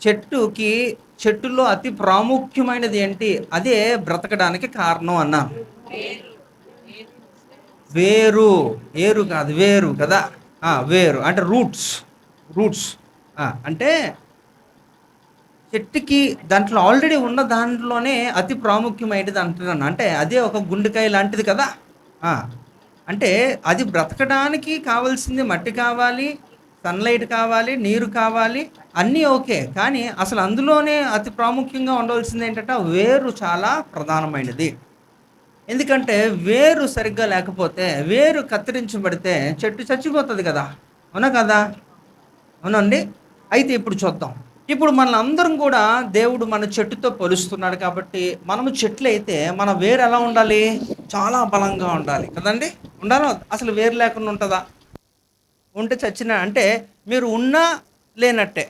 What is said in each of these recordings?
చెట్టుకి చెట్టులో అతి ప్రాముఖ్యమైనది ఏంటి? అదే బ్రతకడానికి కారణం అన్నాను. వేరు. ఏరు కాదు, వేరు కదా! వేరు అంటే రూట్స్. రూట్స్. అంటే చెట్టుకి దాంట్లో ఆల్రెడీ ఉన్న దాంట్లోనే అతి ప్రాముఖ్యమైనది అంటున్నాను. అంటే అదే ఒక గుండెకాయ లాంటిది కదా! ఆ! అంటే అది బ్రతకడానికి కావాల్సింది మట్టి కావాలి, సన్‌లైట్ కావాలి, నీరు కావాలి, అన్నీ ఓకే. కానీ అసలు అందులోనే అతి ప్రాముఖ్యంగా ఉండవలసిందేంటంటే, ఆ వేరు చాలా ప్రధానమైనది. ఎందుకంటే వేరు సరిగ్గా లేకపోతే, వేరు కత్తిరించబడితే చెట్టు చచ్చిపోతది కదా! అవునా కాదా? అవునండి. అయితే ఇప్పుడు చూద్దాం. ఇప్పుడు మనలందరం కూడా దేవుడు మన చెట్టుతో పోలుస్తున్నాడు కాబట్టి, మనము చెట్లయితే మన వేరు ఎలా ఉండాలి? చాలా బలంగా ఉండాలి. కదండీ! ఉండాలా? అసలు వేరు లేకుండా ఉంటదా? ఉంటే చచ్చిన అంటే మీరు ఉన్నా లేనట్టే.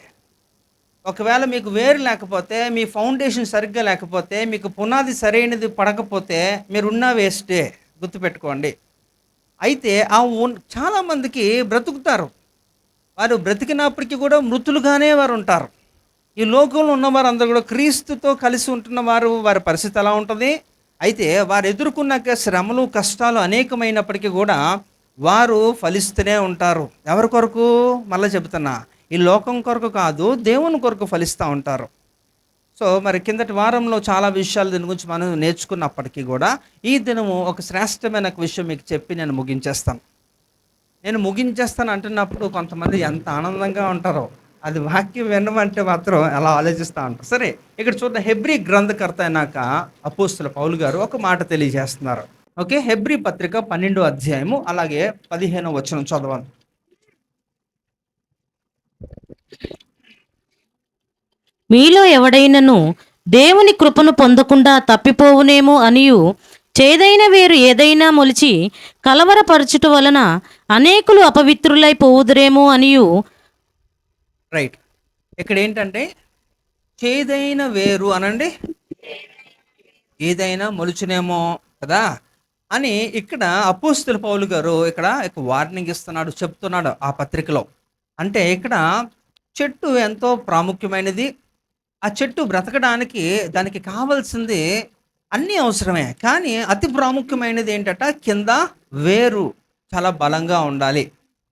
ఒకవేళ మీకు వేరు లేకపోతే, మీ ఫౌండేషన్ సరిగ్గా లేకపోతే, మీకు పునాది సరైనది పడకపోతే మీరున్నా వేస్టే. గుర్తుపెట్టుకోండి. అయితే చాలామందికి బ్రతుకుతారు. వారు బ్రతికినప్పటికి కూడా మృతులుగానే వారుంటారు. ఈ లోకంలో ఉన్నవారందరూ కూడా క్రీస్తుతో కలిసి ఉంటున్న వారి పరిస్థితి ఎలా ఉంటది? అయితే వారు ఎదుర్కొన్నాక శ్రమలు, కష్టాలు అనేకమైనప్పటికీ కూడా వారు ఫలిస్తూనే ఉంటారు. ఎవరి కొరకు? మళ్ళా చెబుతున్నా. ఈ లోకం కొరకు కాదు, దేవుని కొరకు ఫలిస్తా ఉంటారు. సో, మరి కిందటి వారంలో చాలా విషయాలు దీని గురించి మనం నేర్చుకున్నప్పటికీ కూడా, ఈ దినము ఒక శ్రేష్టమైన ఒక విషయం మీకు చెప్పి నేను ముగించేస్తాను. నేను ముగించేస్తాను అంటున్నప్పుడు కొంతమంది ఎంత ఆనందంగా ఉంటారో, అది వాక్యం వినమంటే మాత్రం అలా ఆలోచిస్తా ఉంటారు. సరే, ఇక్కడ చూద్దాం. హెబ్రీ గ్రంథకర్త అయినాక అపోస్తలుడు పౌలు గారు ఒక మాట తెలియజేస్తున్నారు. ఓకే, హెబ్రీ పత్రిక 12వ అధ్యాయము అలాగే 15వ వచనం చదవండి. మీలో ఎవడైనను దేవుని కృపను పొందకుండా తప్పిపోవునేమో అనియు, చేదైన వేరు ఏదైనా మొలిచి కలవరపరచుట వలన అనేకులు అపవిత్రులై పోవుదురేమో అనియు. రైట్. ఇక్కడ ఏంటంటే చేదైన వేరు అనండి, ఏదైనా మొలుచునేమో కదా అని ఇక్కడ అపోస్తలుడు పౌలు గారు ఇక్కడ వార్నింగ్ ఇస్తున్నాడు, చెప్తున్నాడు ఆ పత్రికలో. అంటే ఇక్కడ చెట్టు ఎంతో ప్రాముఖ్యమైనది. ఆ చెట్టు బ్రతకడానికి దానికి కావాల్సింది అన్నీ అవసరమే. కానీ అతి ప్రాముఖ్యమైనది ఏంటట, కింద వేరు చాలా బలంగా ఉండాలి.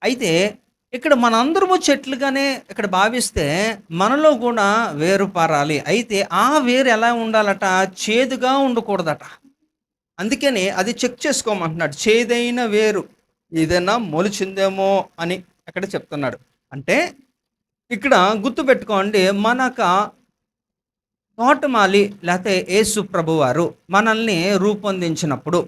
అయితే ఇక్కడ మనందరము చెట్లుగానే ఇక్కడ భావిస్తే మనలో కూడా వేరు పారాలి. అయితే ఆ వేరు ఎలా ఉండాలట? చేదుగా ఉండకూడదట. అందుకని అది చెక్ చేసుకోమంటున్నాడు. చేదైన వేరు ఏదైనా మొలిచిందేమో అని అక్కడ చెప్తున్నాడు. అంటే ఇక్కడ గుర్తుపెట్టుకోండి, తోటమాలి లేకపోతే యేసు ప్రభువారు మనల్ని రూపొందించినప్పుడు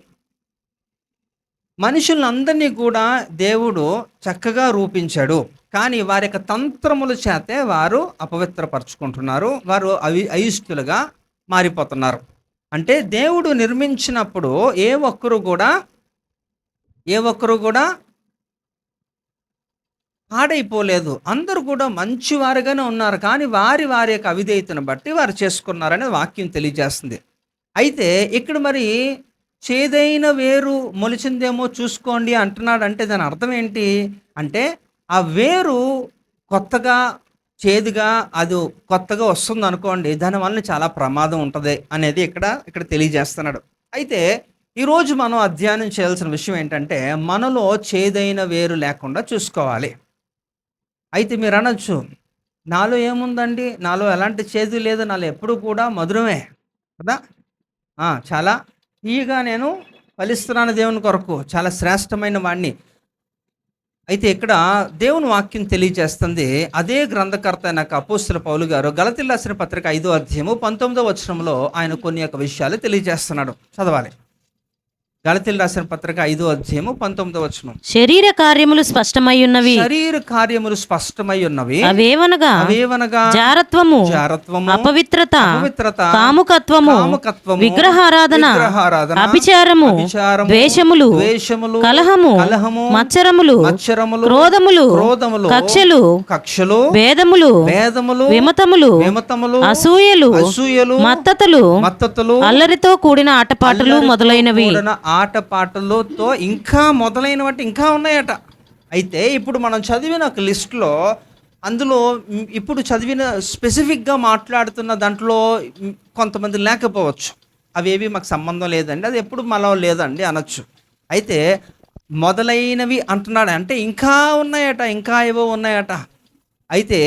మనుషులందరినీ కూడా దేవుడు చక్కగా రూపించాడు. కానీ వారి యొక్క తంత్రముల చేతే వారు అపవిత్రపరుచుకుంటున్నారు. వారు అయిష్టులుగా మారిపోతున్నారు. అంటే దేవుడు నిర్మించినప్పుడు ఏ ఒక్కరు కూడా పాడైపోలేదు. అందరూ కూడా మంచివారుగానే ఉన్నారు. కానీ వారి యొక్క అవిధేయతను బట్టి వారు చేసుకున్నారని వాక్యం తెలియజేస్తుంది. అయితే ఇక్కడ మరి చేదైన వేరు మొలిచిందేమో చూసుకోండి అంటున్నాడు. అంటే దాని అర్థం ఏంటి? అంటే ఆ వేరు కొత్తగా చేదుగా అది కొత్తగా వస్తుంది అనుకోండి, దానివల్ల చాలా ప్రమాదం ఉంటుంది అనేది ఇక్కడ తెలియజేస్తున్నాడు. అయితే ఈరోజు మనం అధ్యయనం చేయాల్సిన విషయం ఏంటంటే, మనలో చేదైన వేరు లేకుండా చూసుకోవాలి. అయితే మీరు అనొచ్చు, నాలో ఏముందండి, నాలో ఎలాంటి చేదు లేదు, నాలో ఎప్పుడు కూడా మధురమే కదా, చాలా తీయగా నేను ఫలిస్తున్నాను దేవుని కొరకు, చాలా శ్రేష్టమైన వాడిని. అయితే ఇక్కడ దేవుని వాక్యం తెలియజేస్తుంది. అదే గ్రంథకర్త అయిన అపోస్తలుడు పౌలు గారు గలతీయులకు రాసిన పత్రిక 5వ అధ్యాయము 19వ వచనంలో ఆయన కొన్ని యొక్క విషయాలు తెలియజేస్తున్నాడు. చదవాలి. గలతీయులకు రాసిన పత్రిక 5వ అధ్యాయము 19వ వచనం. శరీర కార్యములు స్పష్టమై ఉన్నవి అవేవనగా జారత్వము, అపవిత్రత, కాముకత్వము, విగ్రహారాధన, అభిచారము, ద్వేషములు, కలహము, మత్సరములు, క్రోధములు, కక్షలు, భేదములు, విమతములు, అసూయలు, మత్తతులు, అల్లరితో కూడిన ఆటపాటలు మొదలైనవి. ఆటపాటలతో ఇంకా మొదలైనవంటి ఇంకా ఉన్నాయట. అయితే ఇప్పుడు మనం చదివిన ఒక లిస్టులో అందులో ఇప్పుడు చదివిన స్పెసిఫిక్గా మాట్లాడుతున్న దాంట్లో కొంతమంది లేకపోవచ్చు, అవేవి మాకు సంబంధం లేదండి, అది ఎప్పుడు మనలో లేదండి అనొచ్చు. అయితే మొదలైనవి అంటున్నాడు అంటే ఇంకా ఉన్నాయట, ఇంకా ఏవో ఉన్నాయట. అయితే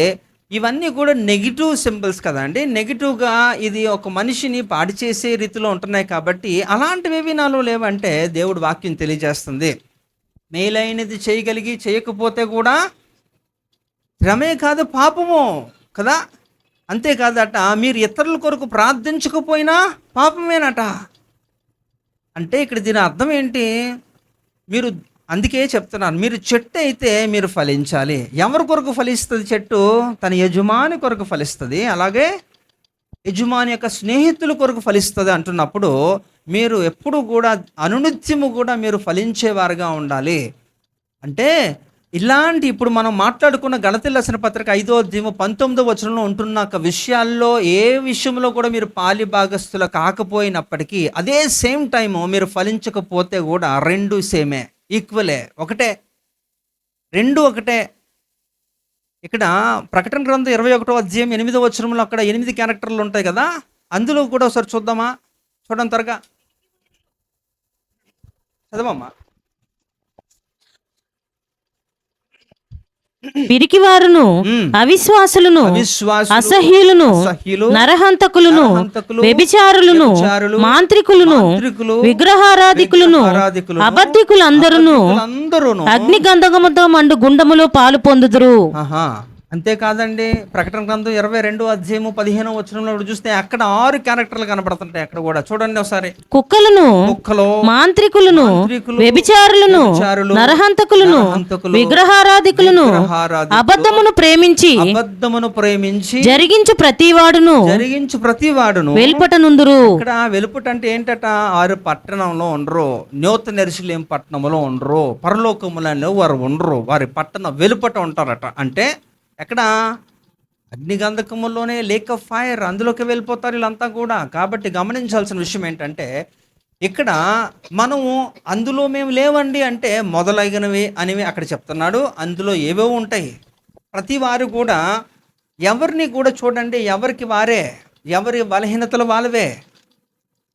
ఇవన్నీ కూడా నెగిటివ్ సింబల్స్ కదండి, నెగిటివ్గా ఇది ఒక మనిషిని పాడి చేసే రీతిలో ఉంటున్నాయి. కాబట్టి అలాంటివి నాలో లేవంటే దేవుడు వాక్యం తెలియజేస్తుంది, మేలైనది చేయగలిగి చేయకపోతే కూడా శ్రమే కాదు పాపము కదా. అంతేకాదట, మీరు ఇతరుల కొరకు ప్రార్థించకపోయినా పాపమేనట. అంటే ఇక్కడ దీని అర్థం ఏంటి? మీరు అందుకే చెప్తున్నాను, మీరు చెట్టు అయితే మీరు ఫలించాలి. ఎవరి కొరకు ఫలిస్తుంది చెట్టు? తన యజమాని కొరకు ఫలిస్తుంది. అలాగే యజమాని యొక్క స్నేహితుల కొరకు ఫలిస్తుంది అంటున్నప్పుడు మీరు ఎప్పుడు కూడా అనునిత్యము కూడా మీరు ఫలించేవారుగా ఉండాలి. అంటే ఇలాంటి ఇప్పుడు మనం మాట్లాడుకున్న గలతీయులకు రాసిన పత్రిక 5వ అధ్యాయం 19వ వచనంలో ఉంటున్న విషయాల్లో ఏ విషయంలో కూడా మీరు పాలి భాగస్థులు కాకపోయినప్పటికీ అదే సేమ్ టైము మీరు ఫలించకపోతే కూడా రెండు సేమే, ఈక్వలే, ఒకటే, రెండు ఒకటే. ఇక్కడ ప్రకటన గ్రంథం 21వ అధ్యాయం 8వ వచనంలో అక్కడ 8 క్యారెక్టర్లు ఉంటాయి కదా, అందులో కూడా ఒకసారి చూద్దామా? చూడండి త్వరగా, చదవమ్మా. పిరికివారును, అవిశ్వాసులను, అసహ్యులను, నరహంతకులను, వ్యభిచారులను, మాంత్రికులను, విగ్రహారాధికులను, అబద్ధికులందరూ అగ్ని గంధకముతో మండు గుండములో పాలు పొందుదురు. అంతేకాదండి, ప్రకటన గ్రంథం 22వ అధ్యాయము 15వ వచనంలో చూస్తే అక్కడ 6 క్యారెక్టర్లు కనబడుతుంటాయి. అక్కడ కూడా చూడండి ఒకసారి. కుక్కలు, మాంత్రికులను, వ్యభిచారులను, నరహంతకులను, విగ్రహారాధికులను, అబద్ధమును ప్రేమించి జరిగించు ప్రతివాడును వెలుపటనుందురు. ఇక్కడ వెలుపట అంటే ఏంటట? 6 పట్టణంలో ఉండరు, న్యూత నెరుసలేం పట్టణంలో ఉండరు, పరలోకములలో వారు ఉండరు, వారి పట్టణం వెలుపట ఉంటారట. అంటే ఎక్కడ? అగ్నిగంధకములోనే, లేక్ ఆఫ్ ఫైర్, అందులోకి వెళ్ళిపోతారు వీళ్ళంతా కూడా. కాబట్టి గమనించాల్సిన విషయం ఏంటంటే ఇక్కడ మనము అందులో మేము లేవండి అంటే మొదలైనవి అనేవి అక్కడ చెప్తున్నాడు. అందులో ఏవో ఉంటాయి. ప్రతి వారు కూడా ఎవరిని కూడా చూడండి, ఎవరికి వారే, ఎవరి బలహీనతలు వాళ్ళవే.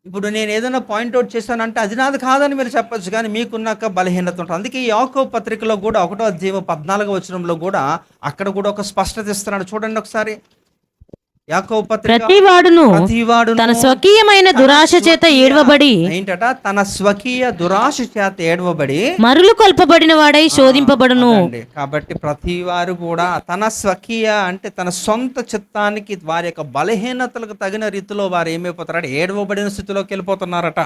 ఇప్పుడు నేను ఏదైనా పాయింట్అవుట్ చేశానంటే అది నాది కాదని మీరు చెప్పచ్చు, కానీ మీకున్నాక బలహీనత ఉంటుంది. అందుకే ఈ యాకోబు పత్రికలో కూడా 1వ అధ్యాయం 14వ వచనంలో కూడా అక్కడ కూడా ఒక స్పష్టత ఇస్తున్నాడు. చూడండి ఒకసారి. యాకోబు పత్రిక, ప్రతివాడును తన స్వకీయమైన దురాశ చేత ఏడవబడి, ఏంటట? తన స్వకీయ దురాశ చేత ఏడవబడి మరులు కొల్పబడిన వాడై శోధింపబడును. కాబట్టి ప్రతి వారు కూడా తన స్వకీయ అంటే తన సొంత చిత్తానికి, వారి యొక్క బలహీనతలకు తగిన రీతిలో వారు ఏమైపోతారంటే ఏడవబడిన స్థితిలోకి వెళ్ళిపోతున్నారట.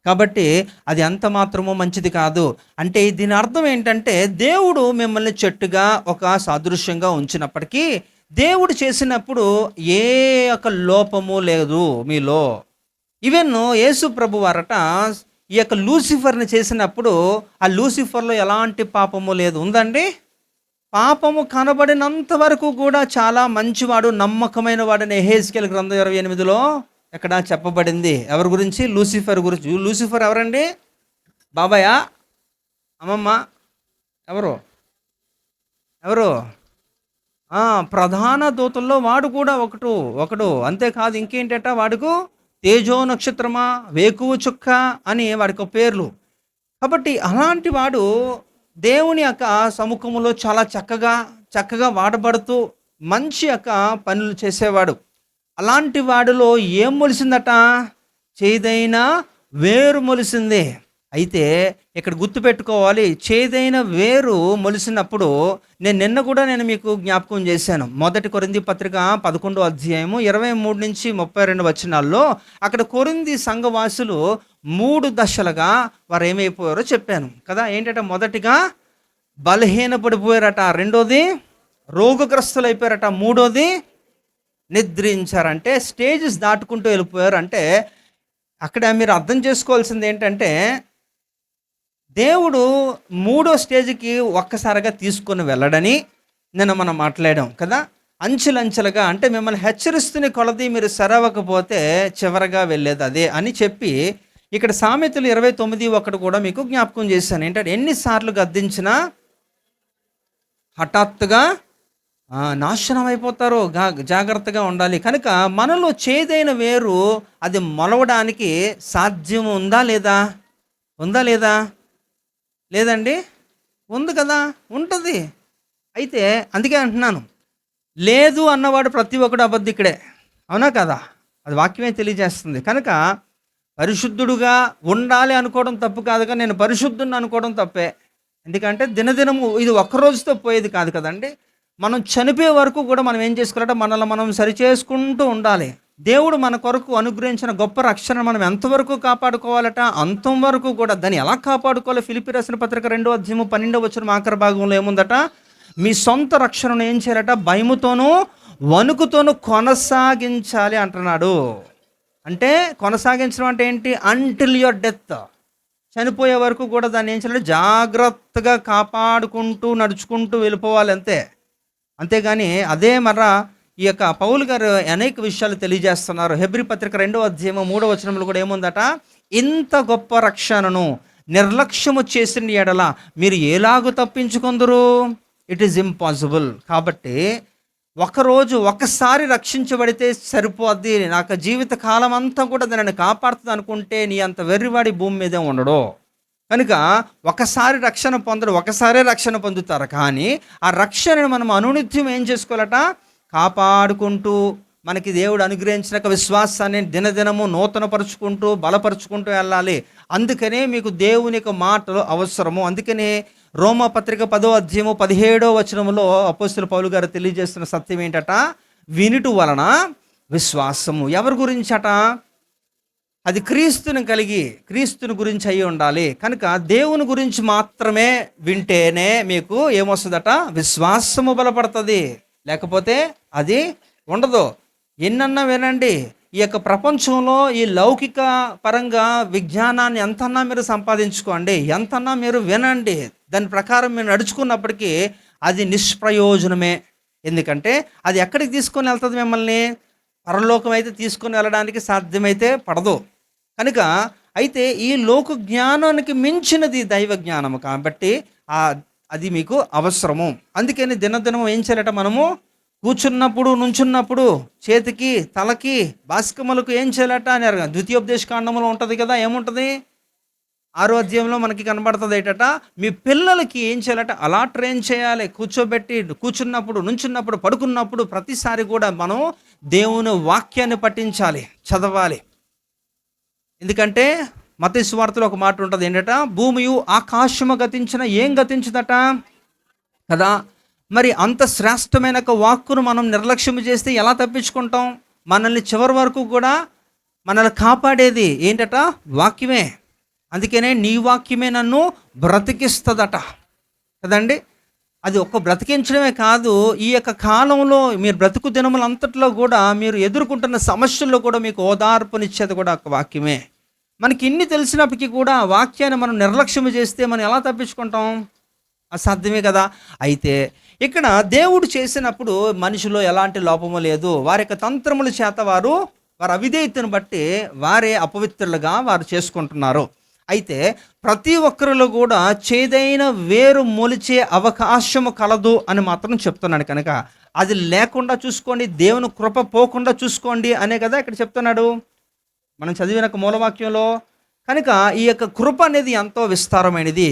కాబట్టి అది అంత మాత్రమో మంచిది కాదు. అంటే దీని అర్థం ఏంటంటే దేవుడు మిమ్మల్ని చెట్టుగా ఒక సాదృశ్యంగా ఉంచినప్పటికీ దేవుడు చేసినప్పుడు ఏ యొక్క లోపము లేదు మీలో. ఈవెన్ యేసు ప్రభు వారట ఈ యొక్క లూసిఫర్ని చేసినప్పుడు ఆ లూసిఫర్లో ఎలాంటి పాపము లేదు. ఉందండి? పాపము కనబడినంత వరకు కూడా చాలా మంచివాడు, నమ్మకమైన వాడని యెహెజ్కేలు గ్రంథం 28లో ఎక్కడ చెప్పబడింది. ఎవరి గురించి? లూసిఫర్ గురించి. లూసిఫర్ ఎవరండి? బాబాయ్, అమ్మమ్మ, ఎవరు? ప్రధాన దూతల్లో వాడు కూడా ఒకడు. అంతేకాదు, ఇంకేంటట వాడుకు? తేజో నక్షత్రమా, వేకువ చుక్క అని వాడికి పేర్లు. కాబట్టి అలాంటి వాడు దేవుని యొక్క సముఖంలో చాలా చక్కగా వాడబడుతూ మంచి యొక్క పనులు చేసేవాడు. అలాంటి వాడిలో ఏం మొలిసిందట? చేదైన వేరు మొలిసింది. అయితే ఇక్కడ గుర్తుపెట్టుకోవాలి, చేదైన వేరు మొలిసినప్పుడు నిన్న కూడా మీకు జ్ఞాపకం చేశాను. 1 కొరింథీ పత్రిక 11వ అధ్యాయము 23 నుంచి 32 వచనాల్లో అక్కడ కొరింథీ సంఘవాసులు 3 దశలుగా వారు ఏమైపోయారో చెప్పాను కదా. ఏంటంటే మొదటిగా బలహీన పడిపోయారట, రెండోది రోగగ్రస్తులు అయిపోయారట, మూడోది నిద్రించారంటే స్టేజెస్ దాటుకుంటూ వెళ్ళిపోయారు. అంటే అక్కడ మీరు అర్థం చేసుకోవాల్సింది ఏంటంటే దేవుడు 3వ స్టేజ్కి ఒక్కసారిగా తీసుకొని వెళ్ళడని మనం మాట్లాడాం కదా. అంచెలంచెలుగా అంటే మిమ్మల్ని హెచ్చరిస్తున్న కొలది మీరు సరవకపోతే చివరగా వెళ్ళేది అదే అని చెప్పి ఇక్కడ సామెతలు 29:1 కూడా మీకు జ్ఞాపకం చేశాను. ఏంటంటే ఎన్నిసార్లు గద్దించినా హఠాత్తుగా నాశనం అయిపోతారు. జాగ్రత్తగా ఉండాలి. కనుక మనలో చేదైన వేరు అది మొలవడానికి సాధ్యం ఉందా లేదా? ఉందా లేదా? లేదండి? ఉంది కదా! ఉంటది. అయితే అందుకే అంటున్నాను. లేదు అన్నవాడు ప్రతి ఒక్కడు అబద్ధికుడే. అవునా కదా? అది వాక్యమే తెలియజేస్తుంది. కనుక పరిశుద్ధుడుగా ఉండాలి అనుకోవడం తప్పు కాదుగా, నేను పరిశుద్ధుడిని అనుకోవడం తప్పే. ఎందుకంటే దినదినము ఇది ఒక్క రోజుతో పోయేది కాదు కదండి. మనం చనిపోయే వరకు కూడా మనం ఏం చేసుకోవాలంటే మనల్ని మనం సరిచేసుకుంటూ ఉండాలి. దేవుడు మన కొరకు అనుగ్రహించిన గొప్ప రక్షణ మనం ఎంతవరకు కాపాడుకోవాలట, అంతవరకు కూడా. దాన్ని ఎలా కాపాడుకోవాలో ఫిలిప్పీ రాసిన పత్రిక 2:12 ఆఖరి భాగంలో ఏముందట? మీ సొంత రక్షణను ఏం చేయాలట? భయముతోనూ వణుకుతోనూ కొనసాగించాలి అంటున్నాడు. అంటే కొనసాగించడం అంటే ఏంటి? అంటిల్ యువర్ డెత్, చనిపోయే వరకు కూడా దాన్ని ఏం చేయాలి? జాగ్రత్తగా కాపాడుకుంటూ నడుచుకుంటూ వెళ్ళిపోవాలి అంతే. అంతేగాని అదే ఈ యొక్క పౌలు గారు అనేక విషయాలు తెలియజేస్తున్నారు. హెబ్రీ పత్రిక 2:3 కూడా ఏముందట? ఇంత గొప్ప రక్షణను నిర్లక్ష్యము చేసిన ఎడల మీరు ఎలాగూ తప్పించుకుందరు? It is impossible. కాబట్టి ఒకసారి రక్షించబడితే సరిపోద్ది, నాకు జీవిత కాలం అంతా కూడా దానిని కాపాడుతుంది అనుకుంటే నీ అంత వెర్రివాడి భూమి మీదే ఉండడు. కనుక ఒకసారి రక్షణ పొందడు, ఒకసారే రక్షణ పొందుతారు. కానీ ఆ రక్షణను మనం అనునిత్యం ఏం చేసుకోవాలట? కాపాడుకుంటూ మనకి దేవుడు అనుగ్రహించిన విశ్వాసాన్ని దినదినము నూతనపరుచుకుంటూ బలపరుచుకుంటూ వెళ్ళాలి. అందుకనే మీకు దేవుని యొక్క మాటలు అవసరము. అందుకనే రోమాపత్రిక 10:17 అపోస్తలుడు పౌలు గారు తెలియజేస్తున్న సత్యం ఏంటట? వినుట వలన విశ్వాసము. ఎవరి గురించట? అది క్రీస్తుని గురించి అయి ఉండాలి. కనుక దేవుని గురించి మాత్రమే వింటేనే మీకు ఏమొస్తుందట? విశ్వాసము బలపడుతుంది. లేకపోతే అది ఉండదు. ఎన్నన్నా వినండి, ఈ యొక్క ప్రపంచంలో ఈ లౌకిక పరంగా విజ్ఞానాన్ని ఎంతన్నా మీరు సంపాదించుకోండి, ఎంతన్నా మీరు వినండి, దాని ప్రకారం మీరు నడుచుకున్నప్పటికీ అది నిష్ప్రయోజనమే. ఎందుకంటే అది ఎక్కడికి తీసుకొని వెళ్తుంది? మిమ్మల్ని పరలోకం అయితే తీసుకొని వెళ్ళడానికి సాధ్యమైతే పడదు. కనుక అయితే ఈ లోక జ్ఞానానికి మించినది దైవ జ్ఞానము. కాబట్టి అది మీకు అవసరము. అందుకని దినదినం ఏం చేయాలట? మనము కూర్చున్నప్పుడు నుంచున్నప్పుడు చేతికి తలకి బాస్కములకు ఏం చేయాలట అని ద్వితీయోపదేశ కాండంలో ఉంటుంది కదా. ఏముంటుంది? 6వ అధ్యాయంలో మనకి కనబడుతుంది ఏంటట? మీ పిల్లలకి ఏం చేయాలట? అలా ట్రైన్ చేయాలి. కూర్చోబెట్టి కూర్చున్నప్పుడు నుంచున్నప్పుడు పడుకున్నప్పుడు ప్రతిసారి కూడా మనం దేవుని వాక్యాన్ని పఠించాలి, చదవాలి. ఎందుకంటే మత్తయి సువార్తలో ఒక మాట ఉంటుంది ఏంటట? భూమియు ఆకాశము గతించిన ఏం గతించదట కదా. మరి అంత శ్రేష్టమైన వాక్కును మనం నిర్లక్ష్యం చేస్తే ఎలా తప్పించుకుంటాం? మనల్ని చివరి వరకు కూడా మనల్ని కాపాడేది ఏంటట? వాక్యమే. అందుకనే నీ వాక్యమే నన్ను బ్రతికిస్తుందట కదండి. అది ఒక్క బ్రతికించడమే కాదు, ఈ యొక్క కాలంలో మీరు బ్రతుకు దినములంతట్లో కూడా మీరు ఎదుర్కొంటున్న సమస్యల్లో కూడా మీకు ఓదార్పునిచ్చేది కూడా ఒక వాక్యమే. మనకి ఇన్ని తెలిసినప్పటికీ కూడా వాక్యాన్ని మనం నిర్లక్ష్యం చేస్తే మనం ఎలా తప్పించుకుంటాం? అసాధ్యమే కదా. అయితే ఇక్కడ దేవుడు చేసినప్పుడు మనిషిలో ఎలాంటి లోపము లేదు. వారి యొక్క తంత్రముల చేత వారి అవిధేయతను బట్టి వారే అపవిత్రులుగా వారు చేసుకుంటున్నారు. అయితే ప్రతి ఒక్కరిలో కూడా చేదైన వేరు మొలిచే అవకాశము కలదు అని మాత్రం చెప్తున్నాడు. కనుక అది లేకుండా చూసుకోండి, దేవుని కృప పోకుండా చూసుకోండి అనే కదా ఇక్కడ చెప్తున్నాడు మనం చదివిన మూలవాక్యంలో. కనుక ఈ యొక్క కృప అనేది ఎంతో విస్తారమైనది.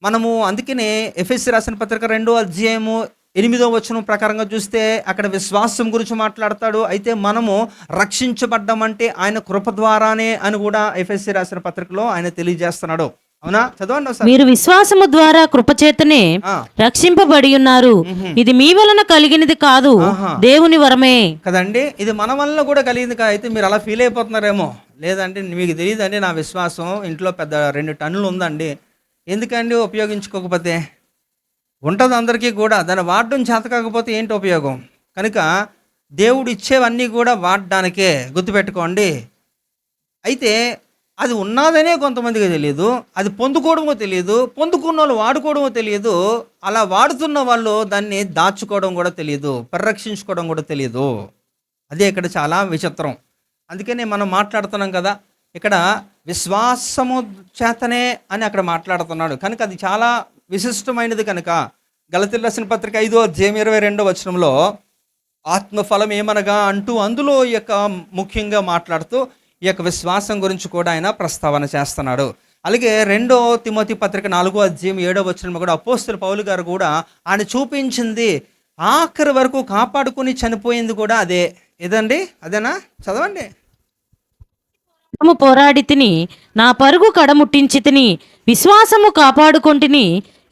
మనము అందుకనే ఎఫెసీ రాసిన పత్రిక 2:8 ప్రకారంగా చూస్తే అక్కడ విశ్వాసం గురించి మాట్లాడతాడు. అయితే మనము రక్షించబడ్డామంటే ఆయన కృప ద్వారానే అని కూడా ఎఫెసీ రాసిన పత్రికలో ఆయన తెలియజేస్తున్నాడు. అవునా? చదవండి ఒకసారి. మీరు విశ్వాసము ద్వారా కృపచేతనే రక్షింపబడి ఉన్నారు, ఇది మీ వలన కలిగినది కాదు, దేవుని వరమే కదండి. ఇది మన వలన కూడా కలిగింది కాదు. అయితే మీరు అలా ఫీల్ అయిపోతున్నారేమో. లేదంటే మీకు తెలియదండి, నా విశ్వాసం ఇంట్లో పెద్ద 2 టన్నులు ఉందండి, ఎందుకండి ఉపయోగించుకోకపోతే? ఉంటుంది అందరికీ కూడా. దాన్ని వాడడం చేత కాకపోతే ఏంటి ఉపయోగం? కనుక దేవుడు ఇచ్చేవన్నీ కూడా వాడడానికే, గుర్తుపెట్టుకోండి. అయితే అది ఉన్నదనే కొంతమందికి తెలియదు, అది పొందుకోవడమో తెలియదు, పొందుకున్న వాళ్ళు వాడుకోవడమో తెలియదు, అలా వాడుతున్న వాళ్ళు దాన్ని దాచుకోవడం కూడా తెలియదు, పరిరక్షించుకోవడం కూడా తెలియదు. అదే ఇక్కడ చాలా విచిత్రం. అందుకనే మనం మాట్లాడుతున్నాం కదా, ఇక్కడ విశ్వాసము చేతనే అని అక్కడ మాట్లాడుతున్నాడు. కనుక అది చాలా విశిష్టమైనది. కనుక గలతీయులకు రాసిన పత్రిక 5:22 ఆత్మఫలం ఏమనగా అంటూ అందులో ఈ యొక్క ముఖ్యంగా మాట్లాడుతూ ఈ యొక్క విశ్వాసం గురించి కూడా ఆయన ప్రస్తావన చేస్తున్నాడు. అలాగే 2 తిమోతి పత్రిక 4:7 కూడా అపోస్తలుడు పౌలు గారు కూడా ఆయన చూపించింది ఆఖరి వరకు కాపాడుకుని చనిపోయింది కూడా అదే. ఏదండి? అదేనా? చదవండి. పోరాడి తిని, నా పరుగు కడముట్టించి తిని, విశ్వాసము కాపాడుకొంటిని,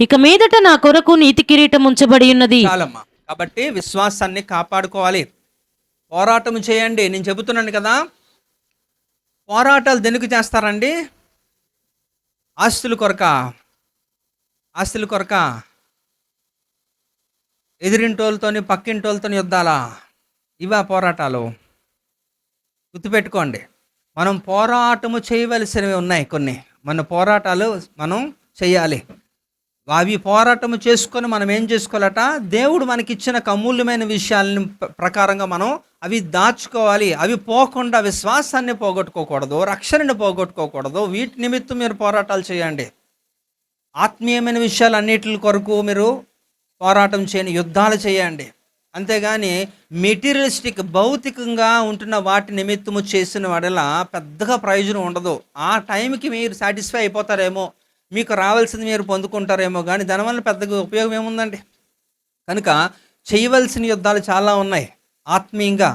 ఇక మీదట నా కొరకు నీతి కిరీటం ఉంచబడి ఉన్నది. చాలమ్మా. కాబట్టి విశ్వాసాన్ని కాపాడుకోవాలి, పోరాటం చేయండి. నేను చెబుతున్నాను కదా, పోరాటాలు దేనికి చేస్తారండి? ఆస్తుల కొరక, ఆస్తుల కొరక, ఎదిరింటోళ్ళతోని పక్కింటోళ్ళతోని యుద్ధాలా? ఇవా పోరాటాలు? గుర్తుపెట్టుకోండి. మనం పోరాటము చేయవలసినవి ఉన్నాయి కొన్ని. మన పోరాటాలు మనం చేయాలి. అవి పోరాటము చేసుకొని మనం ఏం చేసుకోవాలట? దేవుడు మనకిచ్చిన అమూల్యమైన విషయాలని ప్రకారంగా మనం అవి దాచుకోవాలి. అవి పోకుండా విశ్వాసాన్ని పోగొట్టుకోకూడదు, రక్షణని పోగొట్టుకోకూడదు. వీటి నిమిత్తం మీరు పోరాటాలు చేయండి. ఆత్మీయమైన విషయాలు అన్నిటి కొరకు మీరు పోరాటం చేయని, యుద్ధాలు చేయండి. అంతేగాని మెటీరియలిస్టిక్ భౌతికంగా ఉంటున్న వాటి నిమిత్తము చేసిన వాడల పెద్దగా ప్రయోజనం ఉండదు. ఆ టైంకి మీరు సాటిస్ఫై అయిపోతారేమో, మీకు రావాల్సింది మీరు పొందుకుంటారేమో, కానీ దానివల్ల పెద్దగా ఉపయోగం ఏముందండి? కనుక చేయవలసిన యుద్ధాలు చాలా ఉన్నాయి ఆత్మీయంగా.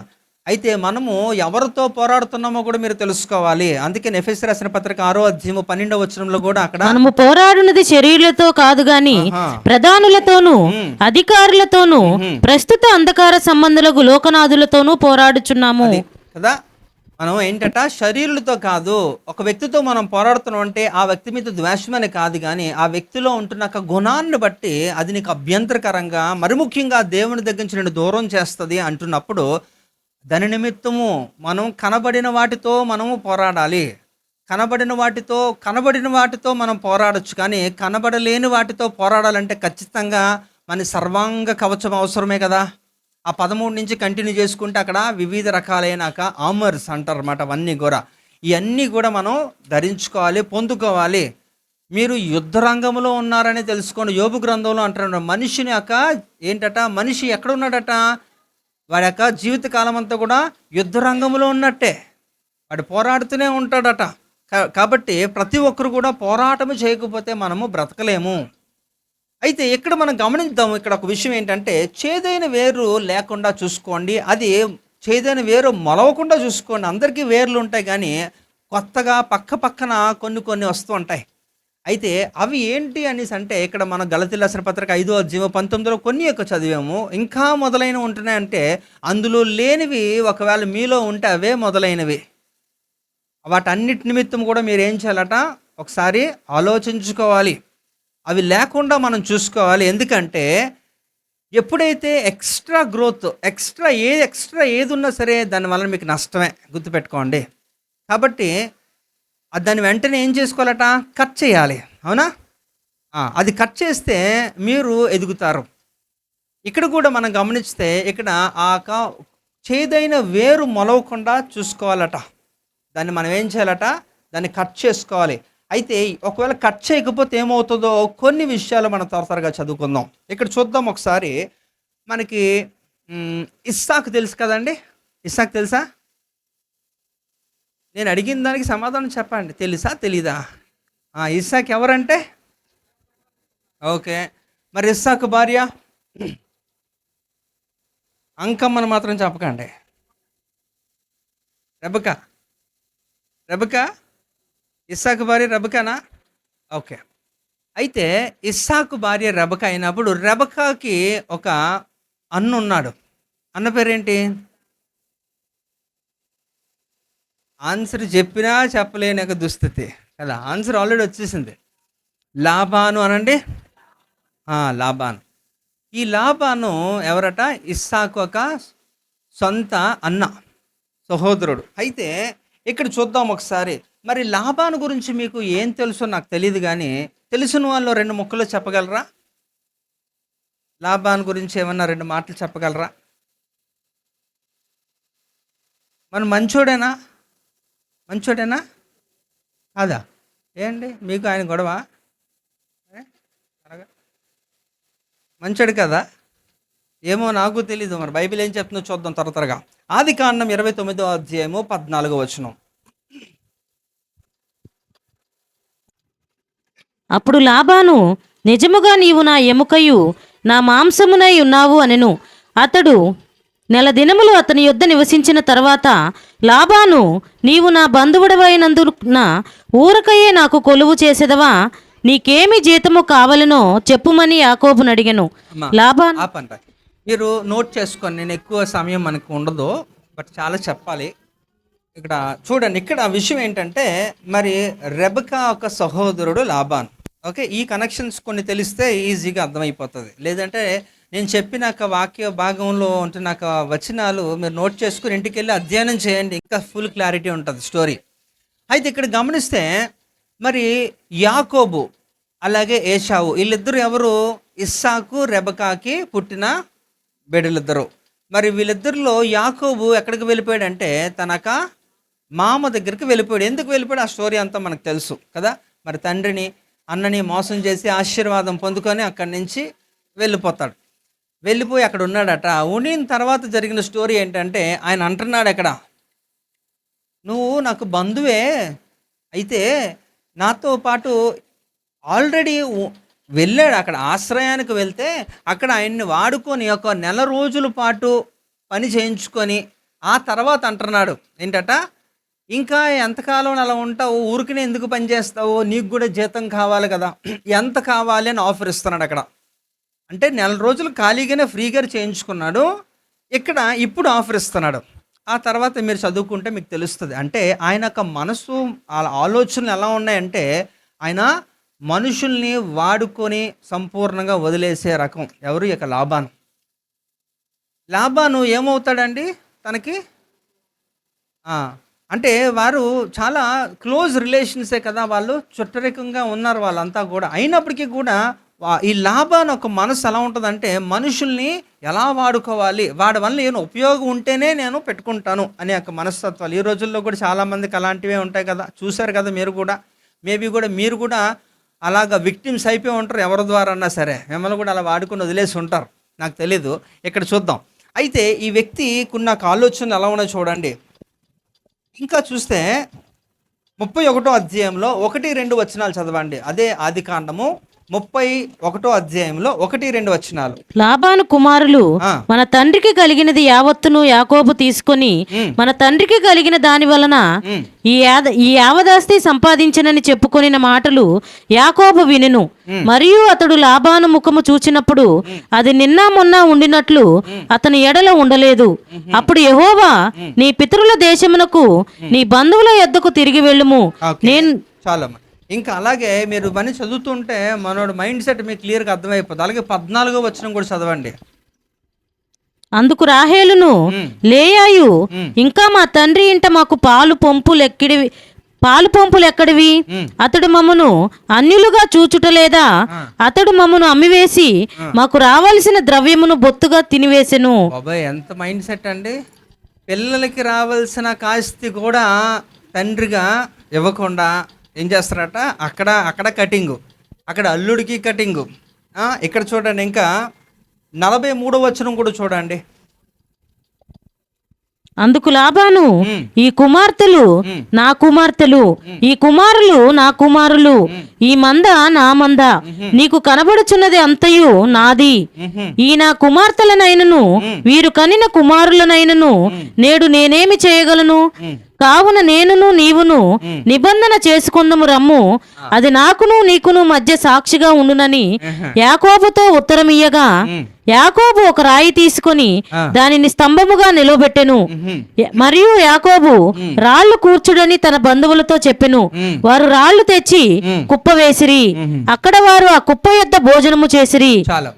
అయితే మనము ఎవరితో పోరాడుతున్నామో కూడా మీరు తెలుసుకోవాలి. అందుకే ఎఫెసీయులకు రాసిన పత్రిక 6:12 కూడా అక్కడ మనము పోరాడున్నది శరీరులతో కాదు గాని ప్రధానులతోనూ అధికారులతోనూ ప్రస్తుత అంధకార సంబంధులకు లోకనాథులతోనూ పోరాడుచున్నాము కదా. మనం ఏంటట? శరీరులతో కాదు. ఒక వ్యక్తితో మనం పోరాడుతున్నాం అంటే ఆ వ్యక్తి మీద ద్వేషమని కాదు, కానీ ఆ వ్యక్తిలో ఉంటున్న గుణాన్ని బట్టి అది నీకు అభ్యంతరకరంగా, మరి ముఖ్యంగా దేవుని దగ్గర నుంచి నేను దూరం చేస్తుంది అంటున్నప్పుడు దాని నిమిత్తము మనం కనబడిన వాటితో మనము పోరాడాలి. కనబడిన వాటితో మనం పోరాడచ్చు, కానీ కనబడలేని వాటితో పోరాడాలంటే ఖచ్చితంగా మన సర్వాంగ కవచం అవసరమే కదా. ఆ 13 నుంచి కంటిన్యూ చేసుకుంటే అక్కడ వివిధ రకాలైన ఆమర్స్ అంటారు అన్నమాట. ఇవన్నీ కూడా మనం ధరించుకోవాలి, పొందుకోవాలి. మీరు యుద్ధ రంగంలో ఉన్నారని తెలుసుకోండి. యోబు గ్రంథంలో అంటారు, మనిషిని ఏంటట? మనిషి ఎక్కడ ఉన్నాడట? వాడి యొక్క జీవితకాలం అంతా కూడా యుద్ధ రంగంలో ఉన్నట్టే, వాడు పోరాడుతూనే ఉంటాడట. కాబట్టి ప్రతి ఒక్కరు కూడా పోరాటము చేయకపోతే మనము బ్రతకలేము. అయితే ఇక్కడ మనం గమనిద్దాము, ఇక్కడ ఒక విషయం ఏంటంటే, చేదైన వేరు లేకుండా చూసుకోండి. అది చేదైన వేరు మొలవకుండా చూసుకోండి. అందరికీ వేర్లు ఉంటాయి, కానీ కొత్తగా పక్కన కొన్ని వస్తూ ఉంటాయి. అయితే అవి ఏంటి అనేసి అంటే, ఇక్కడ మనం గలతీయులకు రాసిన పత్రిక 5:19 కొన్ని చదివాము. ఇంకా మొదలైనవి ఉంటున్నాయంటే, అందులో లేనివి ఒకవేళ మీలో ఉంటే అవే మొదలైనవి. వాటన్నిటి నిమిత్తం కూడా మీరు ఏం చేయాలట? ఒకసారి ఆలోచించుకోవాలి. అవి లేకుండా మనం చూసుకోవాలి. ఎందుకంటే ఎప్పుడైతే ఎక్స్ట్రా గ్రోత్, ఎక్స్ట్రా ఏది ఉన్నా సరే దానివల్ల మీకు నష్టమే, గుర్తుపెట్టుకోండి. కాబట్టి దాన్ని వెంటనే ఏం చేసుకోవాలట? కట్ చేయాలి. అవునా? అది కట్ చేస్తే మీరు ఎదుగుతారు. ఇక్కడ కూడా మనం గమనిస్తే, ఇక్కడ చేదైన వేరు మొలవకుండా చూసుకోవాలట. దాన్ని మనం ఏం చేయాలట? దాన్ని కట్ చేసుకోవాలి. అయితే ఒకవేళ కట్ చేయకపోతే ఏమవుతుందో కొన్ని విషయాలు మనం త్వరగా చదువుకుందాం. ఇక్కడ చూద్దాం ఒకసారి. మనకి ఇస్సాకు తెలుసు కదండి. ఇస్సాకు తెలుసా? నేను అడిగిన దానికి సమాధానం చెప్పండి. తెలుసా తెలీదా? ఇస్సాకు ఎవరంటే? ఓకే, మరి ఇస్సాకు భార్య అంకమ్మను మాత్రం చెప్పకండి. రెబకా ఇస్సాకు భార్య రెబకానా? ఓకే. అయితే ఇస్సాకు భార్య రెబకా అయినప్పుడు రెబకాకి ఒక అన్న ఉన్నాడు. అన్న పేరేంటి? ఆన్సర్ చెప్పినా చెప్పలేని ఒక దుస్థితి కదా. ఆన్సర్ ఆల్రెడీ వచ్చేసింది. లాబాను అనండి. లాబాను. ఈ లాబాను ఎవరట? ఇస్సాకు ఒక సొంత అన్న, సహోదరుడు. అయితే ఇక్కడ చూద్దాం ఒకసారి. మరి లాబాను గురించి మీకు ఏం తెలుసో నాకు తెలియదు, కానీ తెలిసిన వాళ్ళు 2 ముక్కలు చెప్పగలరా? లాబాను గురించి ఏమన్నా 2 మాటలు చెప్పగలరా? మన మంచోడేనా కాదా? ఏంటి మీకు ఆయన గొడవ? మంచోడు కదా? ఏమో నాకు తెలీదు, మరి బైబిల్ ఏం చెప్తుందో చూద్దాం త్వరగా. ఆది కాండం 29వ అధ్యాయము 14వ వచనం. అప్పుడు లాబాను, నిజముగా నీవు నా ఎముకయు నా మాంసమునై ఉన్నావు అనెను. అతడు నెల దినములు అతని యొద్ద నివసించిన తర్వాత లాబాను, నీవు నా బంధువుడవైనందున ఊరకయే నాకు కొలువు చేసేదవా? నీకేమి జీతము కావలనో చెప్పుమని యాకోబును అడిగెను. అమ్మా, లాబాను ఆపండి. మీరు నోట్ చేసుకోండి, నేను ఎక్కువ సమయం మనకు ఉండదు, బట్ చాలా చెప్పాలి. ఇక్కడ చూడండి, ఇక్కడ విషయం ఏంటంటే, మరి రెబకా ఒక సహోదరుడు లాబాన్. ఓకే, ఈ కనెక్షన్స్ కొన్ని తెలిస్తే ఈజీగా అర్థమైపోతుంది. లేదంటే నేను చెప్పినాక వాక్య భాగంలో ఉంటున్నాక వచనాలు మీరు నోట్ చేసుకుని ఇంటికి వెళ్ళి అధ్యయనం చేయండి, ఇంకా ఫుల్ క్లారిటీ ఉంటుంది స్టోరీ. అయితే ఇక్కడ గమనిస్తే మరి యాకోబు అలాగే ఏశావు వీళ్ళిద్దరు ఎవరు? ఇస్సాకు రెబకాకి పుట్టిన బిడ్డలిద్దరు. మరి వీళ్ళిద్దరిలో యాకోబు ఎక్కడికి వెళ్ళిపోయాడంటే తనక మామ దగ్గరికి వెళ్ళిపోయాడు. ఎందుకు వెళ్ళిపోయాడు ఆ స్టోరీ అంతా మనకు తెలుసు కదా. మరి తండ్రిని అన్నని మోసం చేసి ఆశీర్వాదం పొందుకొని అక్కడి నుంచి వెళ్ళిపోతాడు. వెళ్ళిపోయి అక్కడ ఉన్నాడట. ఉండిన తర్వాత జరిగిన స్టోరీ ఏంటంటే ఆయన అంటున్నాడు అక్కడ, నువ్వు నాకు బంధువే, అయితే నాతో పాటు ఆల్రెడీ వెళ్ళాడు. అక్కడ ఆశ్రయానికి వెళ్తే అక్కడ ఆయన్ని వాడుకొని ఒక నెల రోజుల పాటు పని చేయించుకొని ఆ తర్వాత అంటున్నాడు ఏంటట, ఇంకా ఎంతకాలం అలా ఉంటావు, ఊరికినే ఎందుకు పని చేస్తావు, నీకు కూడా జీతం కావాలి కదా, ఎంత కావాలి అని ఆఫర్ ఇస్తున్నాడు అక్కడ. అంటే నెల రోజులు ఖాళీగానే ఫ్రీగా చేయించుకున్నాడు, ఇక్కడ ఇప్పుడు ఆఫర్ ఇస్తున్నాడు. ఆ తర్వాత మీరు చదువుకుంటే మీకు తెలుస్తుంది. అంటే ఆయన యొక్క మనసు ఆలోచనలు ఎలా ఉన్నాయంటే ఆయన మనుషుల్ని వాడుకొని సంపూర్ణంగా వదిలేసే రకం. ఎవరు? ఇక లాబాను. లాబాను ఏమవుతాడండి తనకి? అంటే వారు చాలా క్లోజ్ రిలేషన్సే కదా, వాళ్ళు చుట్టరికంగా ఉన్నారు వాళ్ళంతా కూడా. అయినప్పటికీ కూడా ఈ లాబాను ఒక మనసు ఎలా ఉంటుందంటే మనుషుల్ని ఎలా వాడుకోవాలి, వాడి వల్ల ఏమైనా ఉపయోగం ఉంటేనే నేను పెట్టుకుంటాను అనే ఒక మనస్తత్వాలు. ఈ రోజుల్లో కూడా చాలామందికి అలాంటివే ఉంటాయి కదా, చూశారు కదా మీరు కూడా. మేబీ కూడా మీరు కూడా అలాగా విక్టిమ్స్ అయిపోయి ఉంటారు, ఎవరి ద్వారా అన్నా సరే మిమ్మల్ని కూడా అలా వాడుకొని వదిలేసి ఉంటారు, నాకు తెలీదు. ఇక్కడ చూద్దాం. అయితే ఈ వ్యక్తి కొన్ని ఆలోచనలు ఎలా ఉన్నాయో చూడండి. ఇంకా చూస్తే 31వ అధ్యాయంలో 1-2 వచనాలు చదవండి. అదే ఆది కాండము 31వ అధ్యాయంలో 1-2 వచనాలు. లాబాను కుమారులు మన తండ్రికి కలిగినది యావత్తును యాకోబు తీసుకొని మన తండ్రికి కలిగిన దాని వలన ఈ యావదాస్తి సంపాదించనని చెప్పుకొనిన మాటలు యాకోబు వినెను. మరియు అతడు లాబాను ముఖము చూచినప్పుడు అది నిన్న మొన్న ఉండినట్లు అతని ఎడల ఉండలేదు. అప్పుడు యెహోవా, నీ పితరుల దేశమునకు నీ బంధువుల యొద్దకు తిరిగి వెళ్ళుము. నేను చాలా ఇంకా అలాగే మీరు పని చదువుతుంటే మనోడు మైండ్ సెట్ మీకు క్లియర్గా అర్థమైపోతుంది. అలాగే 14వ వచనం కూడా చదవండి. అందుకు రాహేలును లేయాయు, ఇంకా మా తండ్రి ఇంట మాకు పాలు పంపులు ఎక్కడివి? అతడు మమ్మను అన్యులుగా చూచుటలేదా? అతడు మమ్మను అమ్మివేసి మాకు రావాల్సిన ద్రవ్యమును బొత్తుగా తినివేసెను. బాబాయ్ ఎంత మైండ్ సెట్ అండి. పిల్లలకి రావాల్సిన కాస్తి కూడా తండ్రిగా ఇవ్వకుండా ఏం చేస్తారట, అక్కడ కటింగు, అక్కడ అల్లుడికి కటింగు. ఇక్కడ చూడండి, ఇంకా 43వ వచనం కూడా చూడండి. అందుకు లాబాను, ఈ కుమార్తెలు నా కుమార్తెలు, ఈ కుమారులు నా కుమారులు, ఈ మంద నా మంద, నీకు కనబడుచున్నది అంతయు నాది. ఈ నా కుమార్తెలనైనను వీరు కనిన కుమారులనైనను నేడు నేనేమి చేయగలను? కావున నేనును నీవును నిబంధన చేసుకుందము రమ్ము, అది నాకును నీకును మధ్య సాక్షిగా ఉండునని యాకోబుతో ఉత్తరమియ్యగా, యాకోబు ఒక రాయి తీసుకొని దానిని స్తంభముగా నిలవబెట్టెను. మరియు యాకోబు రాళ్లు కూర్చుడని తన బంధువులతో చెప్పెను. వారు రాళ్లు తెచ్చి కుప్ప వేసిరి. అక్కడ వారు ఆ కుప్ప యొద్ద భోజనము చేసిరి. చాలా